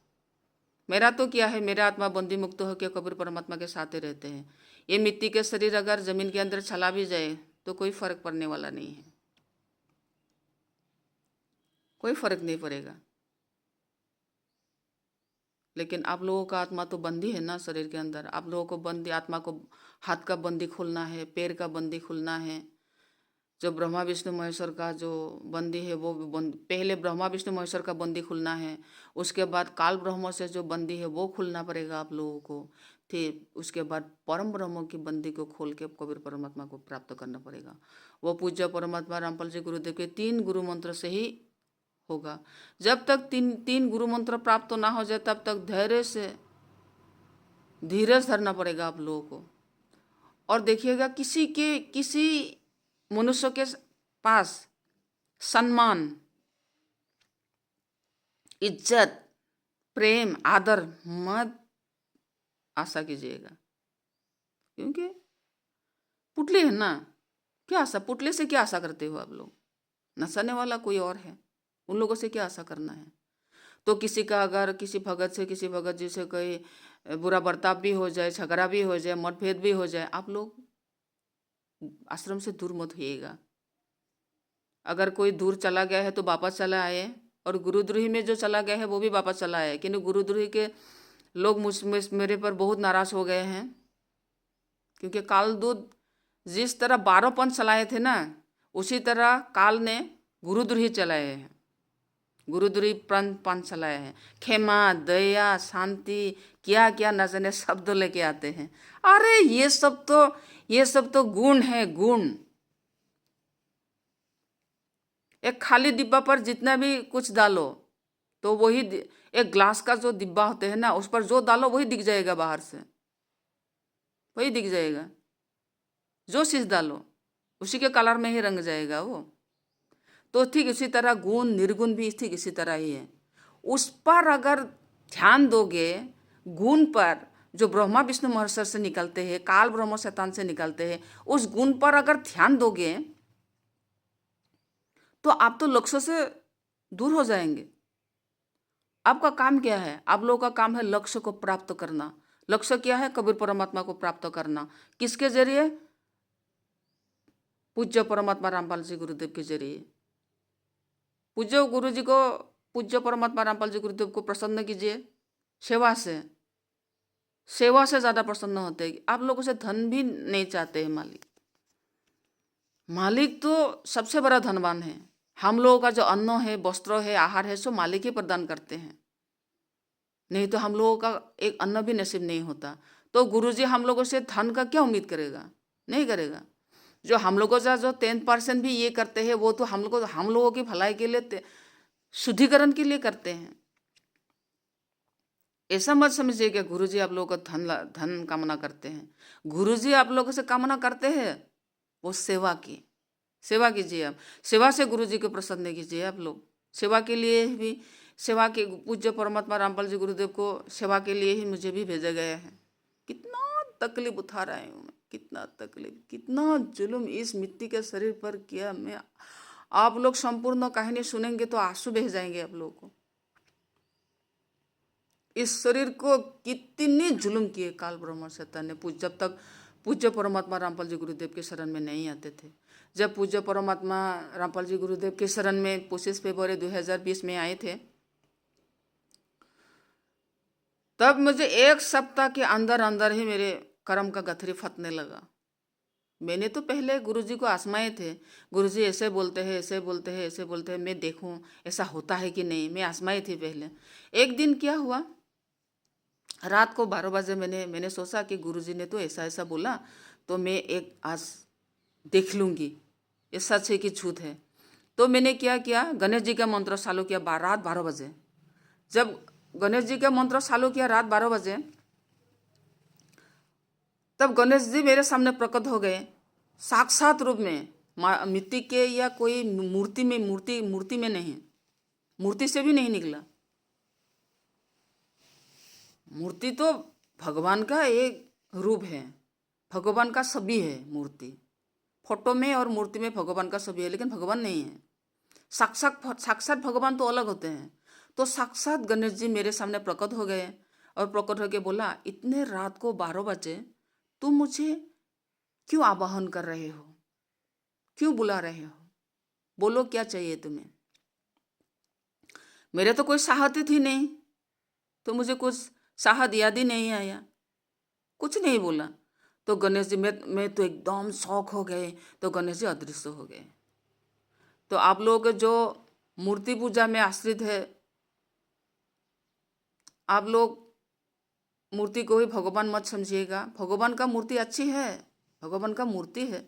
मेरा तो क्या है, मेरा आत्मा बंदी मुक्त होकर कबीर परमात्मा के साथ ही रहते हैं। ये मिट्टी के शरीर अगर जमीन के अंदर चला भी जाए तो कोई फर्क पड़ने वाला नहीं है, कोई फर्क नहीं पड़ेगा। लेकिन आप लोगों का आत्मा तो बंदी है ना शरीर के अंदर। आप लोगों को बंदी, आत्मा को हाथ का बंदी खुलना है, पैर का बंदी खुलना है। जो ब्रह्मा विष्णु महेश्वर का जो बंदी है वो पहले ब्रह्मा विष्णु महेश्वर का बंदी खुलना है, उसके बाद काल ब्रह्म से जो बंदी है वो खुलना पड़ेगा आप लोगों को। फिर उसके बाद परम ब्रह्म की बंदी को खोल के कबीर परमात्मा को प्राप्त करना पड़ेगा। वो पूज्य परमात्मा रामपाल जी गुरुदेव के 3 गुरु मंत्र से ही होगा। जब तक तीन गुरु मंत्र प्राप्त ना हो जाए, तब तक धैर्य से धीरज धरना पड़ेगा आप लोगों को। और देखिएगा, किसी मनुष्य के पास सम्मान, इज्जत, प्रेम, आदर मत आशा कीजिएगा, क्योंकि पुतली है ना। क्या आशा, पुतले से क्या आशा करते हो आप लोग? नचाने वाला कोई और है, उन लोगों से क्या आशा करना है? तो किसी का अगर किसी भगत जी से कोई बुरा बर्ताव भी हो जाए, झगड़ा भी हो जाए, मतभेद भी हो जाए, आप लोग आश्रम से दूर मत होइएगा। अगर कोई दूर चला गया है तो वापस चला आए, और गुरुद्रोही में जो चला गया है वो भी वापस चला आए। क्योंकि गुरुद्रोही के लोग मेरे पर बहुत नाराज हो गए हैं, क्योंकि कालदूत जिस तरह 12 पंथ चलाए थे ना, उसी तरह काल ने गुरुद्रोही चलाए हैं, गुरुद्रोही पंथ चलाए हैं। क्षमा, दया, शांति, क्या क्या न जाने शब्द लेके आते हैं। अरे ये सब तो गुण है, गुण। एक खाली डिब्बा पर जितना भी कुछ डालो तो वही, एक ग्लास का जो डिब्बा होते हैं ना, उस पर जो डालो वही दिख जाएगा, बाहर से वही दिख जाएगा। जो चीज डालो उसी के कलर में ही रंग जाएगा वो। तो ठीक इसी तरह गुण निर्गुण भी ठीक इसी तरह ही है। उस पर अगर ध्यान दोगे, गुण पर जो ब्रह्मा विष्णु महेश्वर से निकलते हैं, काल ब्रह्म शैतान से निकलते हैं, उस गुण पर अगर ध्यान दोगे तो आप तो लक्ष्य से दूर हो जाएंगे। आपका काम क्या है? आप लोगों का काम है लक्ष्य को प्राप्त करना। लक्ष्य क्या है? कबीर परमात्मा को प्राप्त करना। किसके जरिए? पूज्य परमात्मा रामपाल जी गुरुदेव के जरिए। पूज्य गुरु जी को पूज्य परमात्मा रामपाल जी गुरुदेव को प्रसन्न कीजिए सेवा से। सेवा से ज़्यादा प्रसन्न होते हैं। आप लोगों से धन भी नहीं चाहते हैं मालिक। मालिक तो सबसे बड़ा धनवान है। हम लोगों का जो अन्न है, वस्त्र है, आहार है, सो मालिक ही प्रदान करते हैं। नहीं तो हम लोगों का एक अन्न भी नसीब नहीं होता। तो गुरुजी हम लोगों से धन का क्या उम्मीद करेगा? नहीं करेगा। जो हम लोगों का जो 10% भी ये करते हैं वो तो हम लोगों की भलाई के लिए, शुद्धिकरण के लिए करते हैं। ऐसा मत समझिए कि गुरुजी आप लोगों का धन कामना करते हैं। गुरुजी आप लोगों से कामना करते हैं वो सेवा की। सेवा कीजिए आप। सेवा से गुरुजी को प्रसन्न कीजिए आप लोग। सेवा के लिए भी, सेवा के पूज्य परमात्मा रामपाल जी गुरुदेव को सेवा के लिए ही मुझे भी भेजा गया है। कितना तकलीफ उठा रहा हूँ मैं, कितना तकलीफ, कितना जुल्म इस मिट्टी के शरीर पर किया मैं। आप लोग संपूर्ण कहानी सुनेंगे तो आंसू बह जाएंगे आप लोगों को। इस शरीर को कितनी जुल्म किए काल ब्रह्म शैतान ने, जब तक पूज्य परमात्मा रामपाल जी गुरुदेव के शरण में नहीं आते थे। जब पूज्य परमात्मा रामपाल जी गुरुदेव के शरण में 25 फरवरी 2020 में आए थे, तब मुझे 1 सप्ताह के अंदर अंदर ही मेरे कर्म का गठरी फटने लगा। मैंने तो पहले गुरुजी को आजमाए थे। गुरुजी ऐसे बोलते हैं, ऐसे बोलते हैं, ऐसे बोलते हैं, मैं देखूं ऐसा होता है कि नहीं। मैं आजमाई थी पहले। एक दिन क्या हुआ, रात को 12 बजे मैंने सोचा कि गुरुजी ने तो ऐसा ऐसा बोला, तो मैं एक आज देख लूँगी ये सच है कि झूठ है। तो मैंने क्या किया, गणेश जी का मंत्र चालू किया रात 12 बजे। जब गणेश जी का मंत्र चालू किया रात 12 बजे, तब गणेश जी मेरे सामने प्रकट हो गए साक्षात रूप में, मिट्टी के या कोई मूर्ति में नहीं, मूर्ति से भी नहीं निकला। मूर्ति तो भगवान का एक रूप है, भगवान का छवि है मूर्ति। फोटो में और मूर्ति में भगवान का छवि है, लेकिन भगवान नहीं है। साक्षात भगवान तो अलग होते हैं। तो साक्षात गणेश जी मेरे सामने प्रकट हो गए और प्रकट होकर बोला, इतने रात को 12 बजे तुम मुझे क्यों आवाहन कर रहे हो, क्यों बुला रहे हो, बोलो क्या चाहिए तुम्हें। मेरे तो कोई चाहत थी नहीं, तो मुझे कुछ चाहत याद ही नहीं आया, कुछ नहीं बोला। तो गणेश जी मैं तो एकदम शौक हो गए। तो गणेश जी अदृश्य हो गए। तो आप लोग जो मूर्ति पूजा में आश्रित है, आप लोग मूर्ति को ही भगवान मत समझिएगा। भगवान का मूर्ति अच्छी है, भगवान का मूर्ति है,